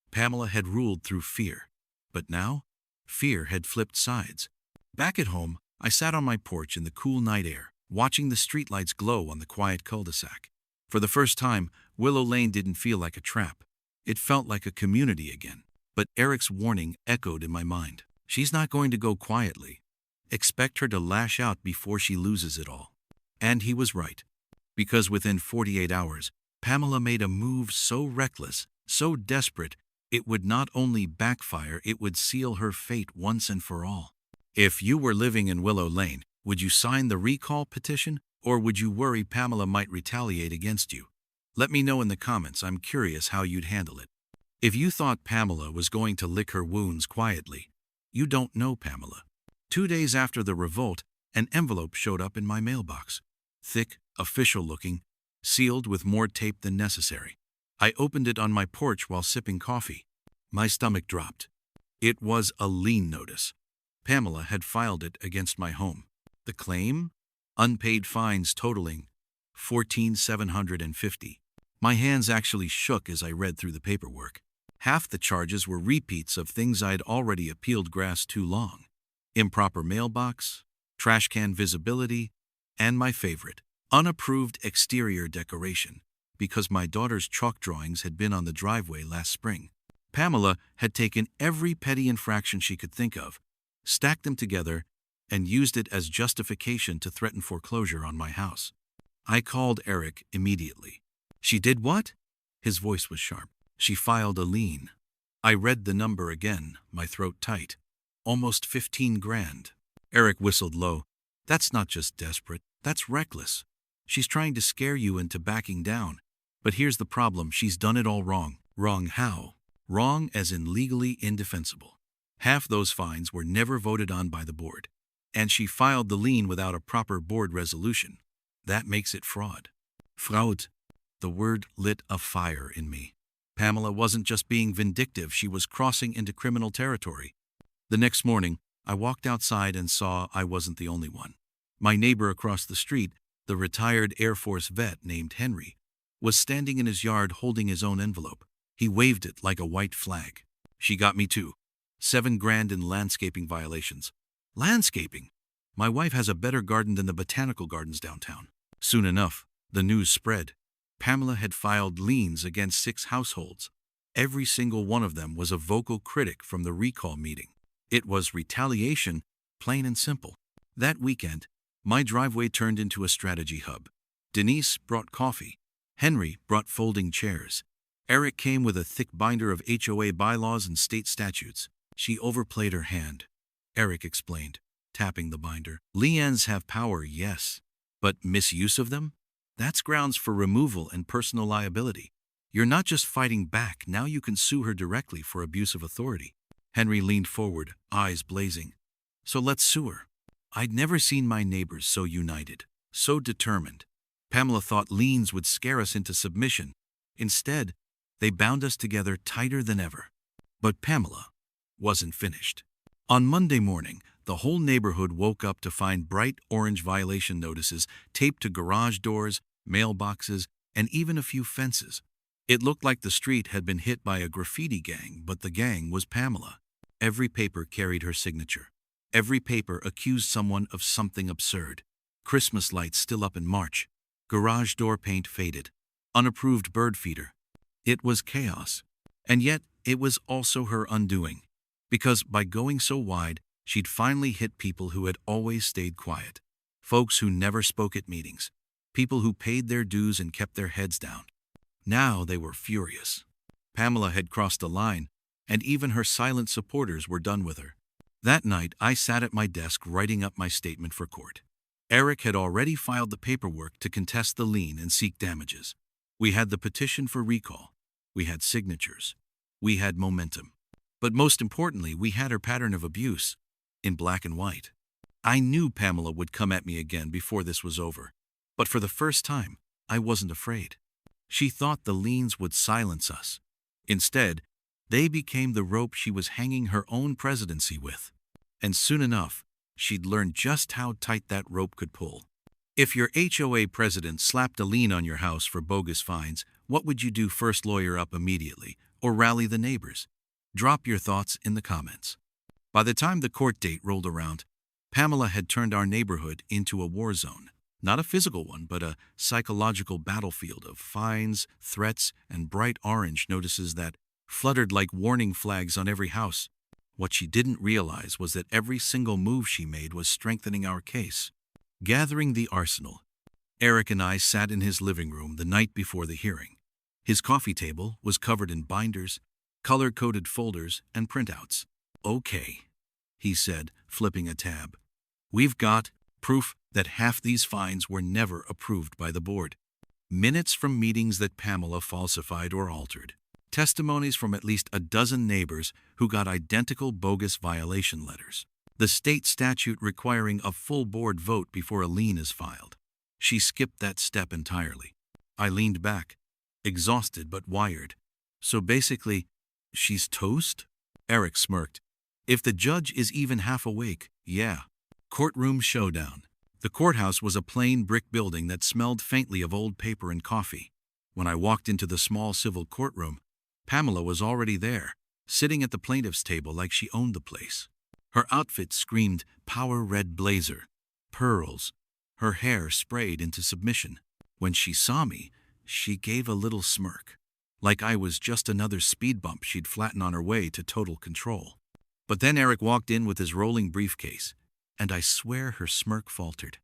Pamela had ruled through fear. But now, fear had flipped sides. Back at home, I sat on my porch in the cool night air, watching the streetlights glow on the quiet cul-de-sac. For the first time, Willow Lane didn't feel like a trap. It felt like a community again. But Eric's warning echoed in my mind. She's not going to go quietly. Expect her to lash out before she loses it all. And he was right. Because within 48 hours, Pamela made a move so reckless, so desperate, it would not only backfire, it would seal her fate once and for all. If you were living in Willow Lane, would you sign the recall petition, or would you worry Pamela might retaliate against you? Let me know in the comments. I'm curious how you'd handle it. If you thought Pamela was going to lick her wounds quietly, you don't know Pamela. 2 days after the revolt, an envelope showed up in my mailbox. Thick, official-looking, sealed with more tape than necessary. I opened it on my porch while sipping coffee. My stomach dropped. It was a lien notice. Pamela had filed it against my home. The claim? Unpaid fines totaling $14,750. My hands actually shook as I read through the paperwork. Half the charges were repeats of things I'd already appealed grass too long. Improper mailbox, trash can visibility, and my favorite, unapproved exterior decoration, because my daughter's chalk drawings had been on the driveway last spring. Pamela had taken every petty infraction she could think of, stacked them together, and used it as justification to threaten foreclosure on my house. I called Eric immediately. She did what? His voice was sharp. She filed a lien. I read the number again, my throat tight. Almost 15 grand. Eric whistled low. That's not just desperate, that's reckless. She's trying to scare you into backing down. But here's the problem, she's done it all wrong. Wrong how? Wrong as in legally indefensible. Half those fines were never voted on by the board. And she filed the lien without a proper board resolution. That makes it fraud. Fraud. The word lit a fire in me. Pamela wasn't just being vindictive, she was crossing into criminal territory. The next morning, I walked outside and saw I wasn't the only one. My neighbor across the street, the retired Air Force vet named Henry, was standing in his yard holding his own envelope. He waved it like a white flag. She got me too. 7 grand in landscaping violations. Landscaping? My wife has a better garden than the botanical gardens downtown. Soon enough, the news spread. Pamela had filed liens against 6 households. Every single one of them was a vocal critic from the recall meeting. It was retaliation, plain and simple. That weekend, my driveway turned into a strategy hub. Denise brought coffee. Henry brought folding chairs. Eric came with a thick binder of HOA bylaws and state statutes. She overplayed her hand. Eric explained, tapping the binder. Liens have power, yes, but misuse of them? That's grounds for removal and personal liability. You're not just fighting back, now you can sue her directly for abuse of authority. Henry leaned forward, eyes blazing. So let's sue her. I'd never seen my neighbors so united, so determined. Pamela thought liens would scare us into submission. Instead, they bound us together tighter than ever. But Pamela wasn't finished. On Monday morning, the whole neighborhood woke up to find bright orange violation notices taped to garage doors, mailboxes, and even a few fences. It looked like the street had been hit by a graffiti gang, but the gang was Pamela. Every paper carried her signature. Every paper accused someone of something absurd. Christmas lights still up in March. Garage door paint faded. Unapproved bird feeder. It was chaos. And yet, it was also her undoing. Because by going so wide, she'd finally hit people who had always stayed quiet. Folks who never spoke at meetings. People who paid their dues and kept their heads down. Now they were furious. Pamela had crossed a line, and even her silent supporters were done with her. That night, I sat at my desk writing up my statement for court. Eric had already filed the paperwork to contest the lien and seek damages. We had the petition for recall. We had signatures. We had momentum. But most importantly, we had her pattern of abuse, in black and white. I knew Pamela would come at me again before this was over. But for the first time, I wasn't afraid. She thought the liens would silence us. Instead, they became the rope she was hanging her own presidency with. And soon enough, she'd learn just how tight that rope could pull. If your HOA president slapped a lien on your house for bogus fines, what would you do first? Lawyer up immediately, or rally the neighbors? Drop your thoughts in the comments. By the time the court date rolled around, Pamela had turned our neighborhood into a war zone. Not a physical one, but a psychological battlefield of fines, threats, and bright orange notices that fluttered like warning flags on every house. What she didn't realize was that every single move she made was strengthening our case. Gathering the arsenal, Eric and I sat in his living room the night before the hearing. His coffee table was covered in binders, color-coded folders, and printouts. Okay, he said, flipping a tab. We've got proof that half these fines were never approved by the board. Minutes from meetings that Pamela falsified or altered. Testimonies from at least a dozen neighbors who got identical bogus violation letters. The state statute requiring a full board vote before a lien is filed. She skipped that step entirely. I leaned back, exhausted but wired. So basically, she's toast? Eric smirked. If the judge is even half awake, yeah. Courtroom showdown. The courthouse was a plain brick building that smelled faintly of old paper and coffee. When I walked into the small civil courtroom, Pamela was already there, sitting at the plaintiff's table like she owned the place. Her outfit screamed power red blazer, pearls, her hair sprayed into submission. When she saw me, she gave a little smirk, like I was just another speed bump she'd flatten on her way to total control. But then Eric walked in with his rolling briefcase, and I swear her smirk faltered.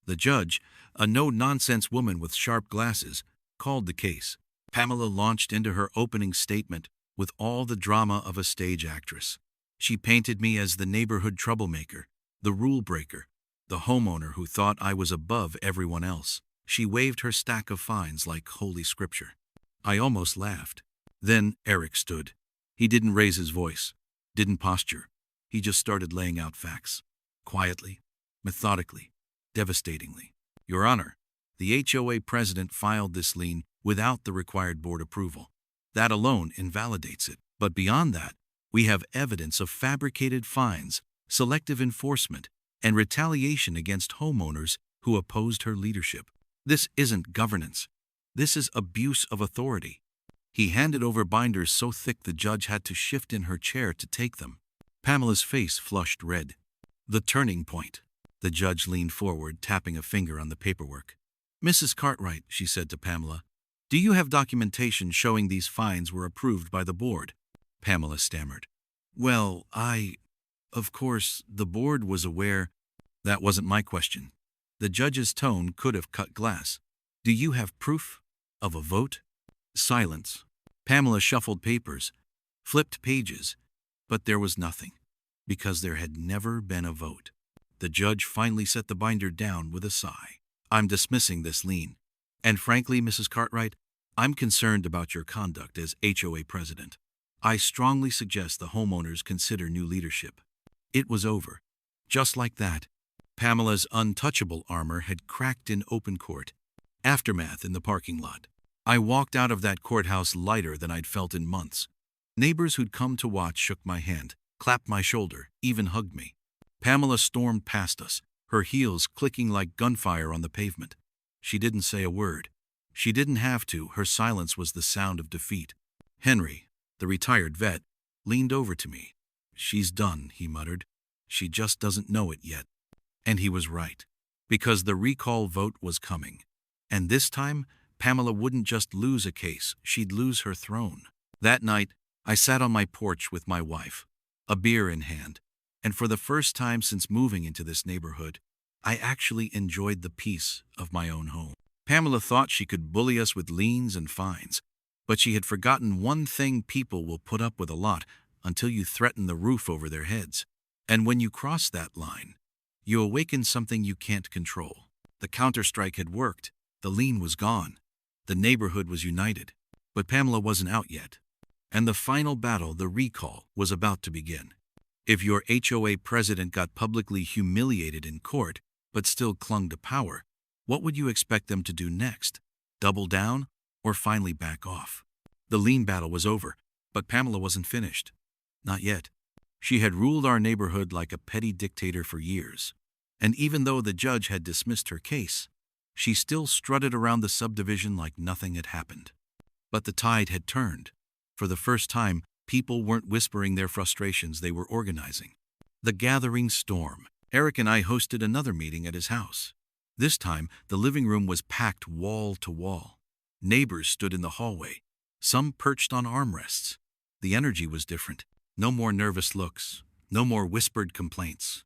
The judge, a no-nonsense woman with sharp glasses, called the case. Pamela launched into her opening statement with all the drama of a stage actress. She painted me as the neighborhood troublemaker, the rule breaker, the homeowner who thought I was above everyone else. She waved her stack of fines like holy scripture. I almost laughed. Then Eric stood. He didn't raise his voice, didn't posture. He just started laying out facts. Quietly, methodically, devastatingly. Your Honor, the HOA president filed this lien without the required board approval. That alone invalidates it. But beyond that, we have evidence of fabricated fines, selective enforcement, and retaliation against homeowners who opposed her leadership. This isn't governance. This is abuse of authority. He handed over binders so thick the judge had to shift in her chair to take them. Pamela's face flushed red. The turning point. The judge leaned forward, tapping a finger on the paperwork. Mrs. Cartwright, she said to Pamela, do you have documentation showing these fines were approved by the board? Pamela stammered. Well, of course, the board was aware. That wasn't my question. The judge's tone could have cut glass. Do you have proof of a vote? Silence. Pamela shuffled papers, flipped pages, but there was nothing, because there had never been a vote. The judge finally set the binder down with a sigh. I'm dismissing this lien. And frankly, Mrs. Cartwright, I'm concerned about your conduct as HOA president. I strongly suggest the homeowners consider new leadership. It was over. Just like that. Pamela's untouchable armor had cracked in open court. Aftermath in the parking lot. I walked out of that courthouse lighter than I'd felt in months. Neighbors who'd come to watch shook my hand, clapped my shoulder, even hugged me. Pamela stormed past us, her heels clicking like gunfire on the pavement. She didn't say a word. She didn't have to. Her silence was the sound of defeat. Henry, the retired vet, leaned over to me. She's done, he muttered. She just doesn't know it yet. And he was right, because the recall vote was coming. And this time, Pamela wouldn't just lose a case, she'd lose her throne. That night, I sat on my porch with my wife, a beer in hand, and for the first time since moving into this neighborhood, I actually enjoyed the peace of my own home. Pamela thought she could bully us with liens and fines, but she had forgotten one thing: people will put up with a lot until you threaten the roof over their heads. And when you cross that line, you awaken something you can't control. The counterstrike had worked. The lien was gone. The neighborhood was united. But Pamela wasn't out yet. And the final battle, the recall, was about to begin. If your HOA president got publicly humiliated in court, but still clung to power, what would you expect them to do next? Double down, or finally back off? The lien battle was over, but Pamela wasn't finished. Not yet. She had ruled our neighborhood like a petty dictator for years. And even though the judge had dismissed her case, she still strutted around the subdivision like nothing had happened. But the tide had turned. For the first time, people weren't whispering their frustrations, they were organizing. The gathering storm. Eric and I hosted another meeting at his house. This time, the living room was packed wall to wall. Neighbors stood in the hallway, some perched on armrests. The energy was different. No more nervous looks, no more whispered complaints.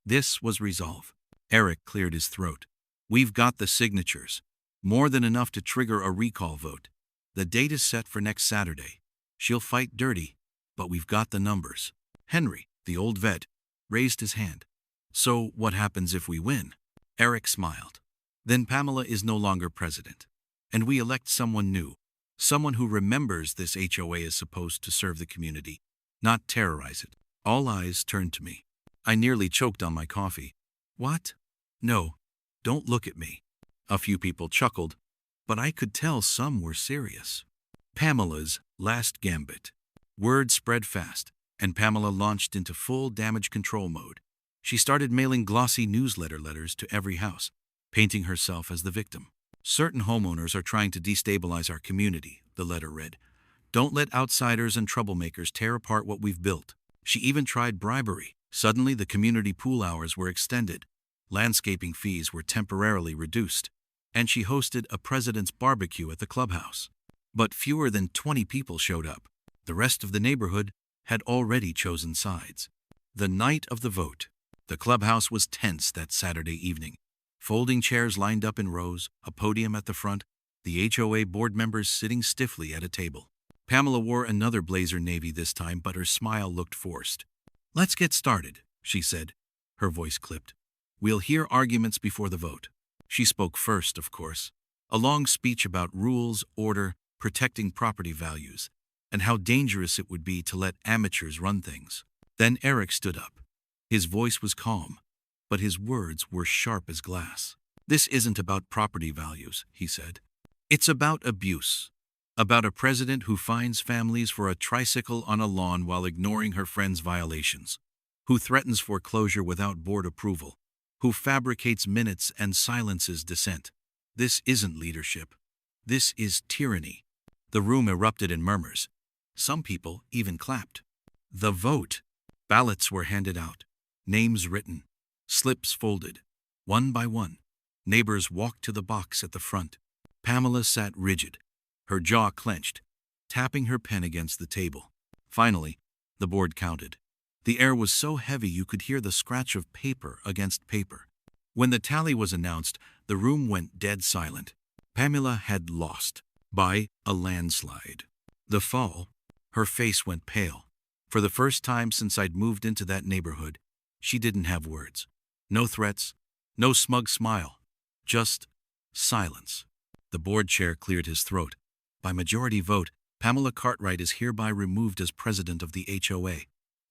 This was resolve. Eric cleared his throat. We've got the signatures, more than enough to trigger a recall vote. The date is set for next Saturday. She'll fight dirty, but we've got the numbers. Henry, the old vet, raised his hand. So what happens if we win? Eric smiled. Then Pamela is no longer president, and we elect someone new, someone who remembers this HOA is supposed to serve the community, not terrorize it. All eyes turned to me. I nearly choked on my coffee. What? No, don't look at me. A few people chuckled, but I could tell some were serious. Pamela's last gambit. Word spread fast, and Pamela launched into full damage control mode. She started mailing glossy newsletter letters to every house, painting herself as the victim. Certain homeowners are trying to destabilize our community, the letter read. Don't let outsiders and troublemakers tear apart what we've built. She even tried bribery. Suddenly, the community pool hours were extended. Landscaping fees were temporarily reduced. And she hosted a president's barbecue at the clubhouse. But fewer than 20 people showed up. The rest of the neighborhood had already chosen sides. The night of the vote. The clubhouse was tense that Saturday evening. Folding chairs lined up in rows, a podium at the front, the HOA board members sitting stiffly at a table. Pamela wore another blazer navy this time, but her smile looked forced. "Let's get started," she said. Her voice clipped. "We'll hear arguments before the vote." She spoke first, of course. A long speech about rules, order, protecting property values, and how dangerous it would be to let amateurs run things. Then Eric stood up. His voice was calm, but his words were sharp as glass. "This isn't about property values," he said. "It's about abuse. About a president who fines families for a tricycle on a lawn while ignoring her friend's violations, who threatens foreclosure without board approval, who fabricates minutes and silences dissent. This isn't leadership. This is tyranny." The room erupted in murmurs. Some people even clapped. The vote. Ballots were handed out, names written, slips folded. One by one, neighbors walked to the box at the front. Pamela sat rigid, her jaw clenched, tapping her pen against the table. Finally, the board counted. The air was so heavy you could hear the scratch of paper against paper. When the tally was announced, the room went dead silent. Pamela had lost by a landslide. The fall, her face went pale. For the first time since I'd moved into that neighborhood, she didn't have words. No threats, no smug smile, just silence. The board chair cleared his throat. By majority vote, Pamela Cartwright is hereby removed as president of the HOA,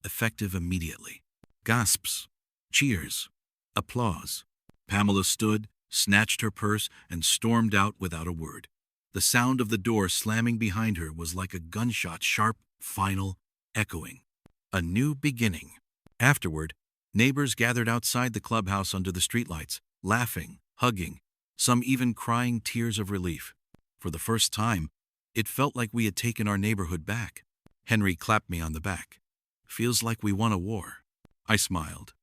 effective immediately. Gasps, cheers, applause. Pamela stood, snatched her purse, and stormed out without a word. The sound of the door slamming behind her was like a gunshot, sharp, final, echoing. A new beginning. Afterward, neighbors gathered outside the clubhouse under the streetlights, laughing, hugging, some even crying tears of relief. For the first time, it felt like we had taken our neighborhood back. Henry clapped me on the back. "Feels like we won a war." I smiled.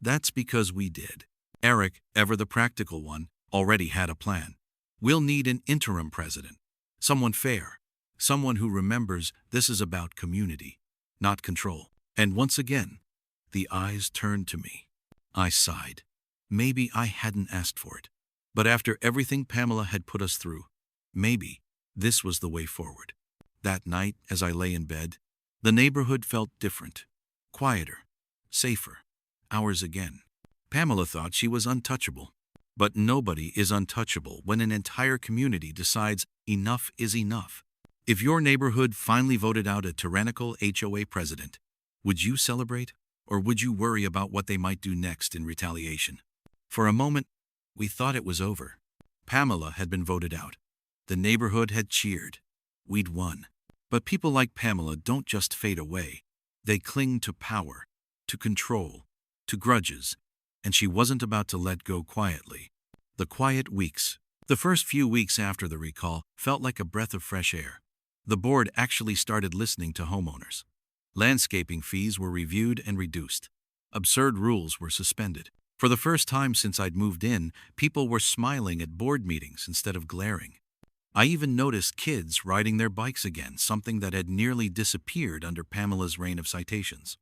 "That's because we did." Eric, ever the practical one, already had a plan. "We'll need an interim president. Someone fair. Someone who remembers this is about community, not control." And once again, the eyes turned to me. I sighed. Maybe I hadn't asked for it. But after everything Pamela had put us through, maybe this was the way forward. That night, as I lay in bed, the neighborhood felt different, quieter, safer. Ours again. Pamela thought she was untouchable. But nobody is untouchable when an entire community decides enough is enough. If your neighborhood finally voted out a tyrannical HOA president, would you celebrate, or would you worry about what they might do next in retaliation? For a moment, we thought it was over. Pamela had been voted out. The neighborhood had cheered. We'd won. But people like Pamela don't just fade away. They cling to power, to control, to grudges, and she wasn't about to let go quietly. The quiet weeks. The first few weeks after the recall felt like a breath of fresh air. The board actually started listening to homeowners. Landscaping fees were reviewed and reduced. Absurd rules were suspended. For the first time since I'd moved in, people were smiling at board meetings instead of glaring. I even noticed kids riding their bikes again, something that had nearly disappeared under Pamela's reign of citations.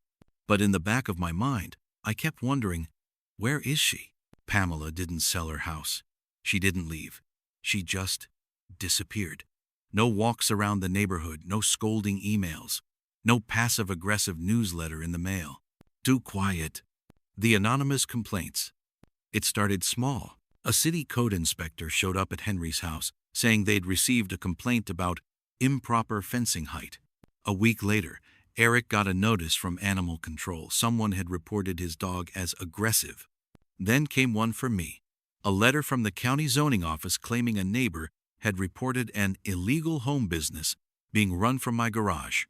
But in the back of my mind, I kept wondering, where is she? Pamela didn't sell her house. She didn't leave. She just disappeared. No walks around the neighborhood, no scolding emails, no passive-aggressive newsletter in the mail. Too quiet. The anonymous complaints. It started small. A city code inspector showed up at Henry's house, saying they'd received a complaint about improper fencing height. A week later, Eric got a notice from animal control. Someone had reported his dog as aggressive. Then came one for me. A letter from the county zoning office claiming a neighbor had reported an illegal home business being run from my garage.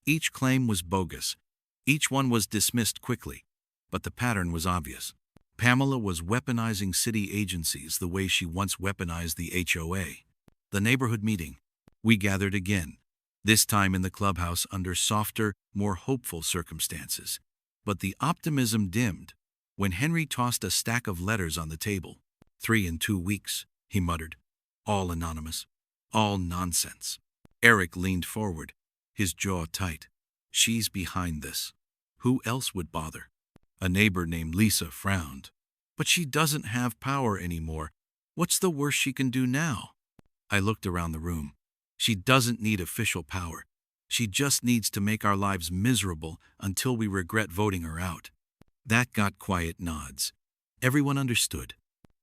Each claim was bogus. Each one was dismissed quickly. But the pattern was obvious. Pamela was weaponizing city agencies the way she once weaponized the HOA. The neighborhood meeting. We gathered again. this time in the clubhouse under softer, more hopeful circumstances. But the optimism dimmed when Henry tossed a stack of letters on the table. 3 in 2 weeks, he muttered. All anonymous. All nonsense. Eric leaned forward, his jaw tight. She's behind this. Who else would bother? A neighbor named Lisa frowned. But she doesn't have power anymore. What's the worst she can do now? I looked around the room. She doesn't need official power. She just needs to make our lives miserable until we regret voting her out. That got quiet nods. Everyone understood.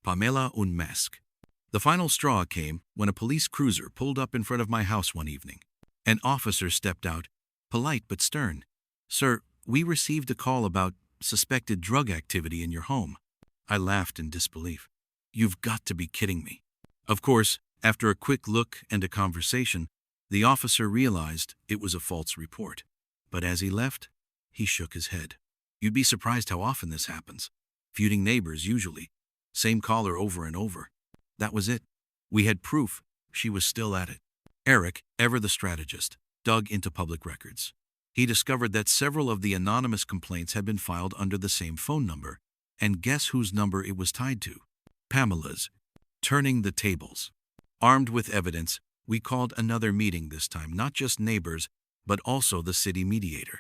Pamela un mask. The final straw came when a police cruiser pulled up in front of my house one evening. An officer stepped out, polite but stern. Sir, we received a call about suspected drug activity in your home. I laughed in disbelief. You've got to be kidding me. Of course, after a quick look and a conversation, the officer realized it was a false report. But as he left, he shook his head. You'd be surprised how often this happens. Feuding neighbors usually. Same caller over and over. That was it. We had proof she was still at it. Eric, ever the strategist, dug into public records. He discovered that several of the anonymous complaints had been filed under the same phone number, and guess whose number it was tied to? Pamela's. Turning the tables. Armed with evidence, we called another meeting this time, not just neighbors, but also the city mediator.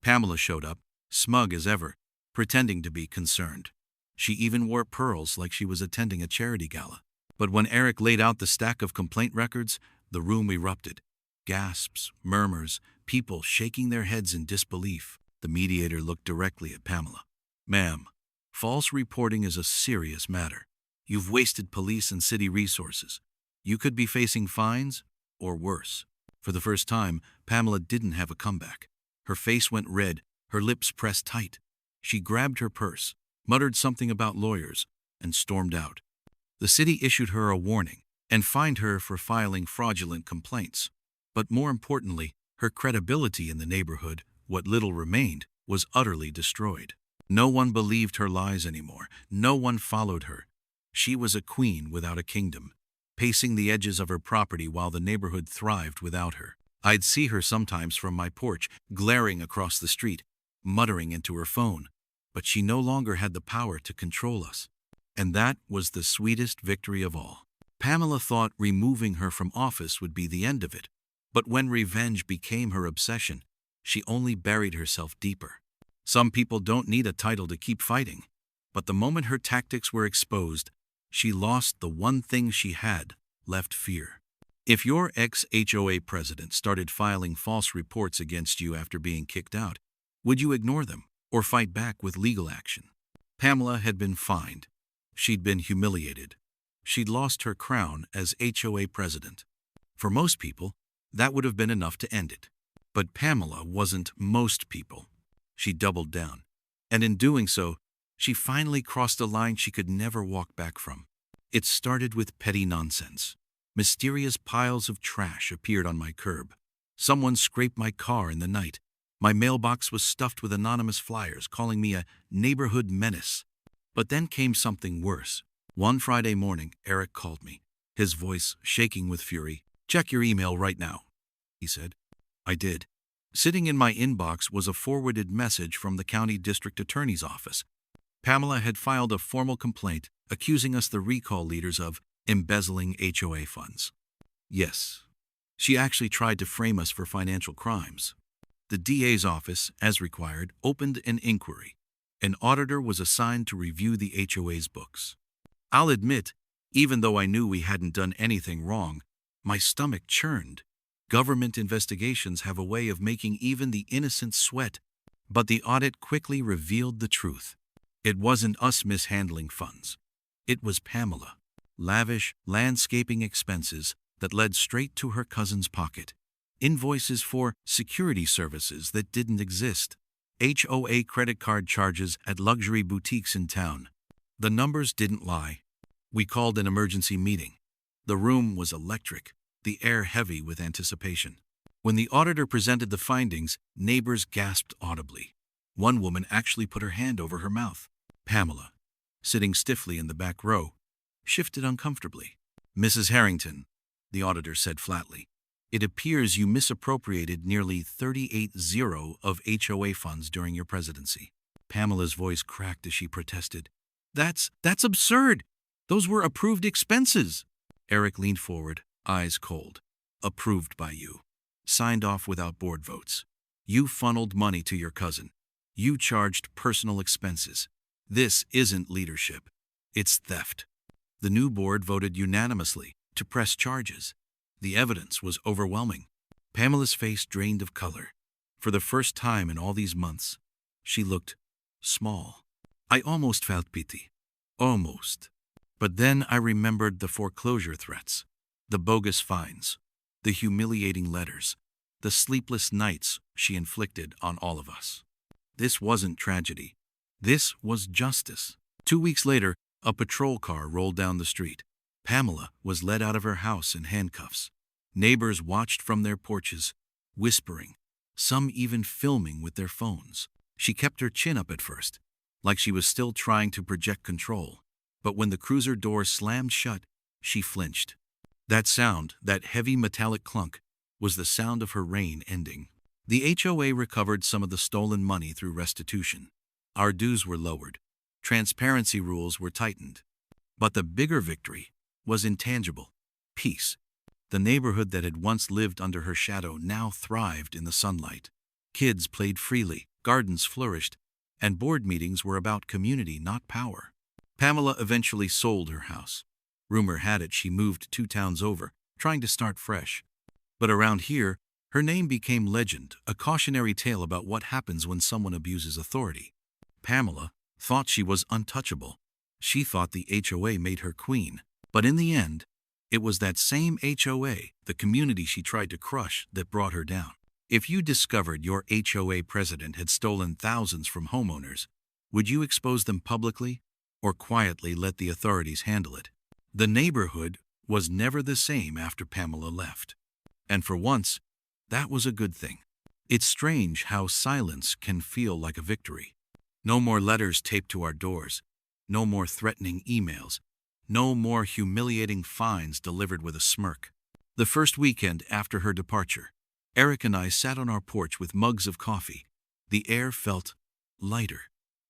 Pamela showed up, smug as ever, pretending to be concerned. She even wore pearls like she was attending a charity gala. But when Eric laid out the stack of complaint records, the room erupted. Gasps, murmurs, people shaking their heads in disbelief. The mediator looked directly at Pamela. Ma'am, false reporting is a serious matter. You've wasted police and city resources. You could be facing fines, or worse. For the first time, Pamela didn't have a comeback. Her face went red, her lips pressed tight. She grabbed her purse, muttered something about lawyers, and stormed out. The city issued her a warning and fined her for filing fraudulent complaints. But more importantly, her credibility in the neighborhood, what little remained, was utterly destroyed. No one believed her lies anymore. No one followed her. She was a queen without a kingdom, pacing the edges of her property while the neighborhood thrived without her. I'd see her sometimes from my porch, glaring across the street, muttering into her phone. But she no longer had the power to control us. And that was the sweetest victory of all. Pamela thought removing her from office would be the end of it. But when revenge became her obsession, she only buried herself deeper. Some people don't need a title to keep fighting. But the moment her tactics were exposed, she lost the one thing she had left: fear. If your ex-HOA president started filing false reports against you after being kicked out, would you ignore them or fight back with legal action? Pamela had been fined. She'd been humiliated. She'd lost her crown as HOA president. For most people, that would have been enough to end it. But Pamela wasn't most people. She doubled down. And in doing so, she finally crossed a line she could never walk back from. It started with petty nonsense. Mysterious piles of trash appeared on my curb. Someone scraped my car in the night. My mailbox was stuffed with anonymous flyers calling me a neighborhood menace. But then came something worse. One Friday morning, Eric called me, his voice shaking with fury. "Check your email right now," he said. I did. Sitting in my inbox was a forwarded message from the county district attorney's office. Pamela had filed a formal complaint accusing us, the recall leaders, of embezzling HOA funds. Yes, she actually tried to frame us for financial crimes. The DA's office, as required, opened an inquiry. An auditor was assigned to review the HOA's books. I'll admit, even though I knew we hadn't done anything wrong, my stomach churned. Government investigations have a way of making even the innocent sweat. But the audit quickly revealed the truth. It wasn't us mishandling funds. It was Pamela. Lavish landscaping expenses that led straight to her cousin's pocket. Invoices for security services that didn't exist. HOA credit card charges at luxury boutiques in town. The numbers didn't lie. We called an emergency meeting. The room was electric, the air heavy with anticipation. When the auditor presented the findings, neighbors gasped audibly. One woman actually put her hand over her mouth. Pamela, sitting stiffly in the back row, shifted uncomfortably. "Mrs. Harrington," the auditor said flatly, It appears you misappropriated nearly 38 of HOA funds during your presidency. Pamela's voice cracked as she protested. That's absurd. Those were approved expenses. Eric leaned forward, eyes cold. Approved by you. Signed off without board votes. You funneled money to your cousin. You charged personal expenses. This isn't leadership. It's theft. The new board voted unanimously to press charges. The evidence was overwhelming. Pamela's face drained of color. For the first time in all these months, she looked small. I almost felt pity. Almost. But then I remembered the foreclosure threats, the bogus fines, the humiliating letters, the sleepless nights she inflicted on all of us. This wasn't tragedy. This was justice. 2 weeks later, a patrol car rolled down the street. Pamela was led out of her house in handcuffs. Neighbors watched from their porches, whispering, some even filming with their phones. She kept her chin up at first, like she was still trying to project control. But when the cruiser door slammed shut, she flinched. That sound, that heavy metallic clunk, was the sound of her reign ending. The HOA recovered some of the stolen money through restitution. Our dues were lowered. Transparency rules were tightened. But the bigger victory was intangible. Peace. The neighborhood that had once lived under her shadow now thrived in the sunlight. Kids played freely, gardens flourished, and board meetings were about community, not power. Pamela eventually sold her house. Rumor had it she moved 2 towns over, trying to start fresh. But around here, her name became legend, a cautionary tale about what happens when someone abuses authority. Pamela thought she was untouchable. She thought the HOA made her queen. But in the end, it was that same HOA, the community she tried to crush, that brought her down. If you discovered your HOA president had stolen thousands from homeowners, would you expose them publicly or quietly let the authorities handle it? The neighborhood was never the same after Pamela left. And for once, that was a good thing. It's strange how silence can feel like a victory. No more letters taped to our doors. No more threatening emails. No more humiliating fines delivered with a smirk. The first weekend after her departure, Eric and I sat on our porch with mugs of coffee. The air felt lighter.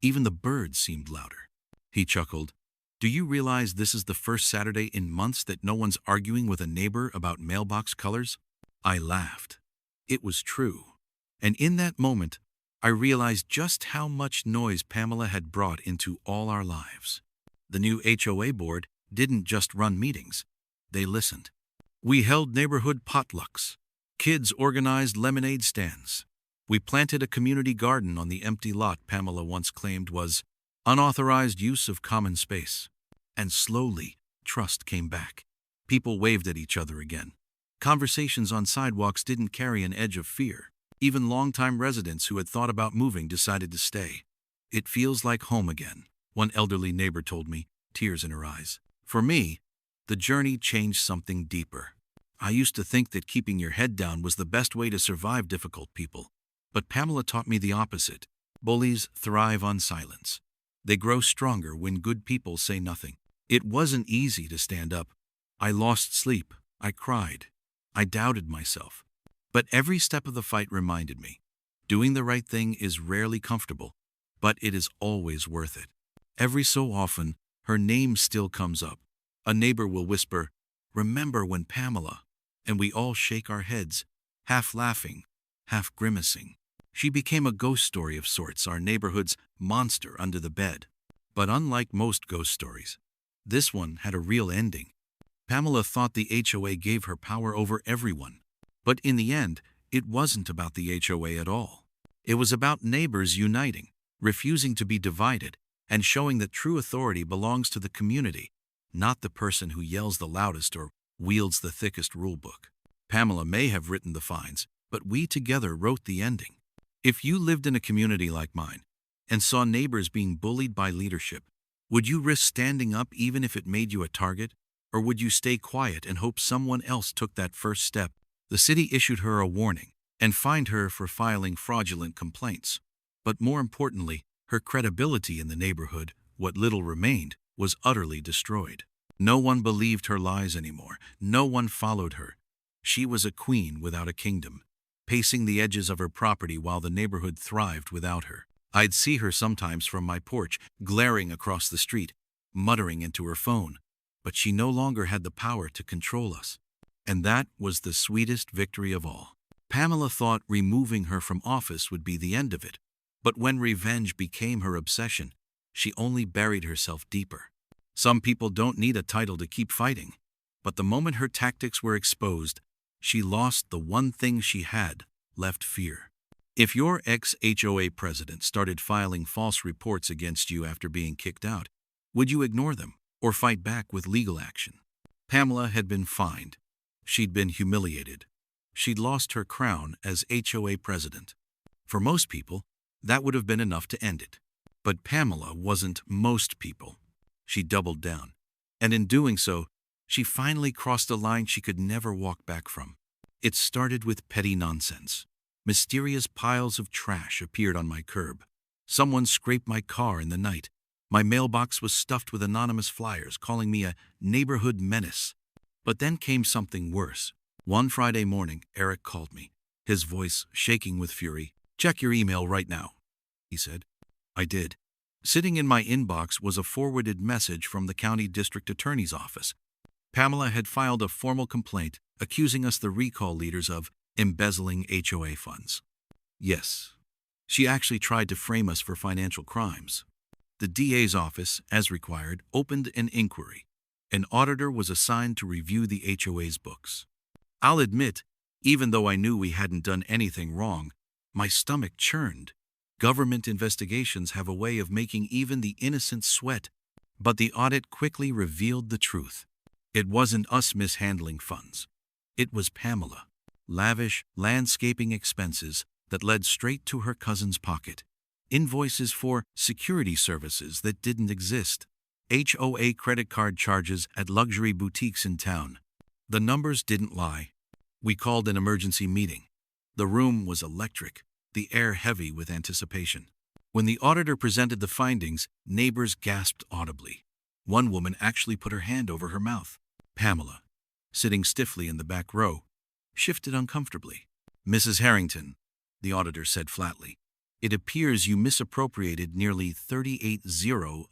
Even the birds seemed louder. He chuckled. Do you realize this is the first Saturday in months that no one's arguing with a neighbor about mailbox colors? I laughed. It was true. And in that moment, I realized just how much noise Pamela had brought into all our lives. The new HOA board didn't just run meetings. They listened. We held neighborhood potlucks. Kids organized lemonade stands. We planted a community garden on the empty lot Pamela once claimed was unauthorized use of common space. And slowly, trust came back. People waved at each other again. Conversations on sidewalks didn't carry an edge of fear. Even longtime residents who had thought about moving decided to stay. It feels like home again, one elderly neighbor told me, tears in her eyes. For me, the journey changed something deeper. I used to think that keeping your head down was the best way to survive difficult people. But Pamela taught me the opposite. Bullies thrive on silence. They grow stronger when good people say nothing. It wasn't easy to stand up. I lost sleep. I cried. I doubted myself. But every step of the fight reminded me, doing the right thing is rarely comfortable, but it is always worth it. Every so often, her name still comes up. A neighbor will whisper, "Remember when Pamela?" And we all shake our heads, half laughing, half grimacing. She became a ghost story of sorts, our neighborhood's monster under the bed. But unlike most ghost stories, this one had a real ending. Pamela thought the HOA gave her power over everyone. But in the end, it wasn't about the HOA at all. It was about neighbors uniting, refusing to be divided, and showing that true authority belongs to the community, not the person who yells the loudest or wields the thickest rulebook. Pamela may have written the fines, but we together wrote the ending. If you lived in a community like mine and saw neighbors being bullied by leadership, would you risk standing up even if it made you a target? Or would you stay quiet and hope someone else took that first step? The city issued her a warning and fined her for filing fraudulent complaints. But more importantly, her credibility in the neighborhood, what little remained, was utterly destroyed. No one believed her lies anymore. No one followed her. She was a queen without a kingdom, pacing the edges of her property while the neighborhood thrived without her. I'd see her sometimes from my porch, glaring across the street, muttering into her phone, but she no longer had the power to control us. And that was the sweetest victory of all. Pamela thought removing her from office would be the end of it, but when revenge became her obsession, she only buried herself deeper. Some people don't need a title to keep fighting, but the moment her tactics were exposed, she lost the one thing she had left: fear. If your ex-HOA president started filing false reports against you after being kicked out, would you ignore them or fight back with legal action? Pamela had been fined. She'd been humiliated. She'd lost her crown as HOA president. For most people, that would have been enough to end it. But Pamela wasn't most people. She doubled down. And in doing so, she finally crossed a line she could never walk back from. It started with petty nonsense. Mysterious piles of trash appeared on my curb. Someone scraped my car in the night. My mailbox was stuffed with anonymous flyers calling me a neighborhood menace. But then came something worse. One Friday morning, Eric called me, his voice shaking with fury. "Check your email right now," he said. I did. Sitting in my inbox was a forwarded message from the county district attorney's office. Pamela had filed a formal complaint accusing us, the recall leaders, of embezzling HOA funds. Yes, she actually tried to frame us for financial crimes. The DA's office, as required, opened an inquiry. An auditor was assigned to review the HOA's books. I'll admit, even though I knew we hadn't done anything wrong, my stomach churned. Government investigations have a way of making even the innocent sweat. But the audit quickly revealed the truth. It wasn't us mishandling funds. It was Pamela. Lavish landscaping expenses that led straight to her cousin's pocket. Invoices for security services that didn't exist. HOA credit card charges at luxury boutiques in town. The numbers didn't lie. We called an emergency meeting. The room was electric, the air heavy with anticipation. When the auditor presented the findings, neighbors gasped audibly. One woman actually put her hand over her mouth. Pamela, sitting stiffly in the back row, shifted uncomfortably. "Mrs. Harrington," the auditor said flatly, "it appears you misappropriated nearly 38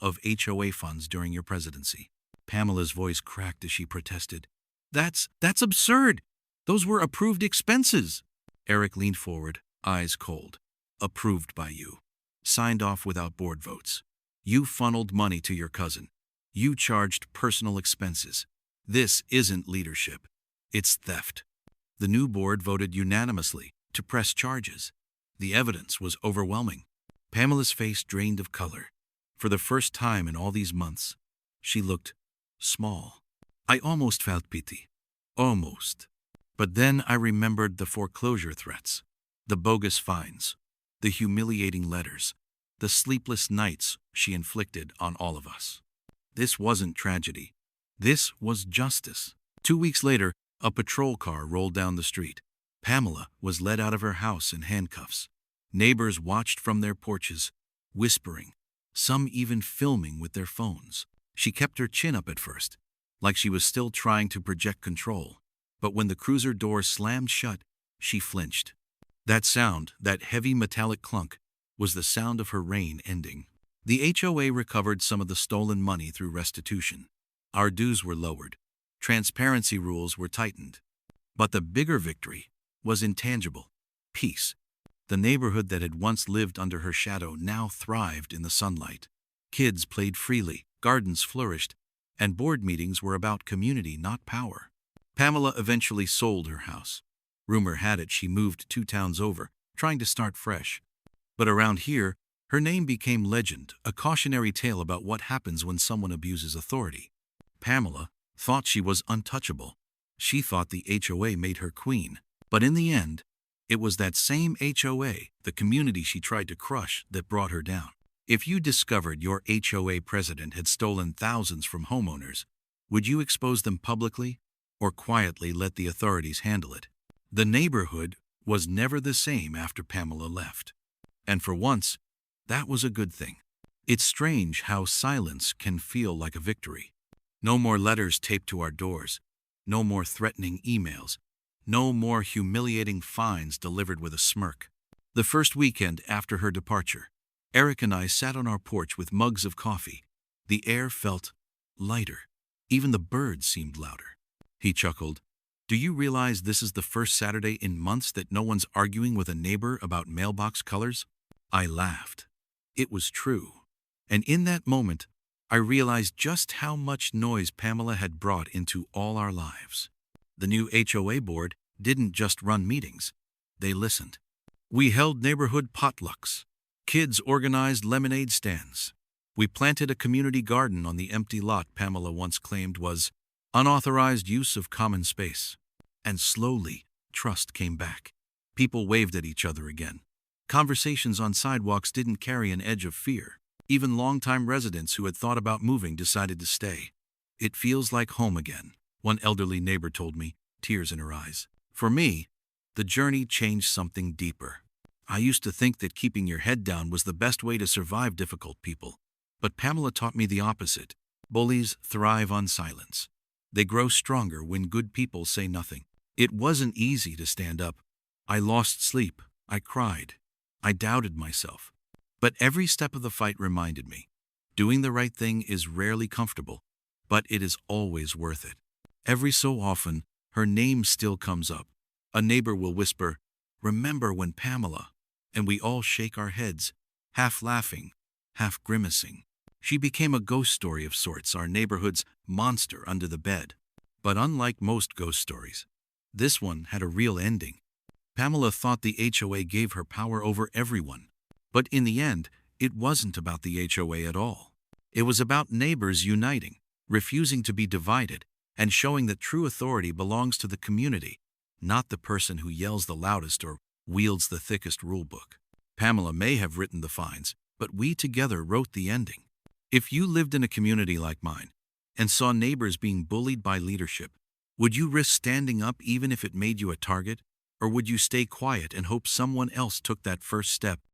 of HOA funds during your presidency." Pamela's voice cracked as she protested. That's absurd. Those were approved expenses." Eric leaned forward, eyes cold. "Approved by you. Signed off without board votes. You funneled money to your cousin. You charged personal expenses. This isn't leadership. It's theft." The new board voted unanimously to press charges. The evidence was overwhelming. Pamela's face drained of color. For the first time in all these months, she looked small. I almost felt pity. Almost. But then I remembered the foreclosure threats, the bogus fines, the humiliating letters, the sleepless nights she inflicted on all of us. This wasn't tragedy. This was justice. 2 weeks later, a patrol car rolled down the street. Pamela was led out of her house in handcuffs. Neighbors watched from their porches, whispering, some even filming with their phones. She kept her chin up at first, like she was still trying to project control. But when the cruiser door slammed shut, she flinched. That sound, that heavy metallic clunk, was the sound of her reign ending. The HOA recovered some of the stolen money through restitution. Our dues were lowered. Transparency rules were tightened. But the bigger victory was intangible: peace. The neighborhood that had once lived under her shadow now thrived in the sunlight. Kids played freely, gardens flourished, and board meetings were about community, not power. Pamela eventually sold her house. Rumor had it she moved 2 towns over, trying to start fresh. But around here, her name became legend, a cautionary tale about what happens when someone abuses authority. Pamela thought she was untouchable. She thought the HOA made her queen. But in the end, it was that same HOA, the community she tried to crush, that brought her down. If you discovered your HOA president had stolen thousands from homeowners, would you expose them publicly or quietly let the authorities handle it? The neighborhood was never the same after Pamela left. And for once, that was a good thing. It's strange how silence can feel like a victory. No more letters taped to our doors. No more threatening emails. No more humiliating fines delivered with a smirk. The first weekend after her departure, Eric and I sat on our porch with mugs of coffee. The air felt lighter. Even the birds seemed louder. He chuckled. Do you realize this is the first Saturday in months that no one's arguing with a neighbor about mailbox colors? I laughed. It was true. And in that moment, I realized just how much noise Pamela had brought into all our lives. The new HOA board didn't just run meetings. They listened. We held neighborhood potlucks. Kids organized lemonade stands. We planted a community garden on the empty lot Pamela once claimed was unauthorized use of common space. And slowly, trust came back. People waved at each other again. Conversations on sidewalks didn't carry an edge of fear. Even longtime residents who had thought about moving decided to stay. It feels like home again, one elderly neighbor told me, tears in her eyes. For me, the journey changed something deeper. I used to think that keeping your head down was the best way to survive difficult people. But Pamela taught me the opposite. Bullies thrive on silence. They grow stronger when good people say nothing. It wasn't easy to stand up. I lost sleep. I cried. I doubted myself. But every step of the fight reminded me, doing the right thing is rarely comfortable, but it is always worth it. Every so often, her name still comes up. A neighbor will whisper, "Remember when Pamela?" And we all shake our heads, half laughing, half grimacing. She became a ghost story of sorts, our neighborhood's monster under the bed. But unlike most ghost stories, this one had a real ending. Pamela thought the HOA gave her power over everyone. But in the end, it wasn't about the HOA at all. It was about neighbors uniting, refusing to be divided, and showing that true authority belongs to the community, not the person who yells the loudest or wields the thickest rulebook. Pamela may have written the fines, but we together wrote the ending. If you lived in a community like mine and saw neighbors being bullied by leadership, would you risk standing up even if it made you a target? Or would you stay quiet and hope someone else took that first step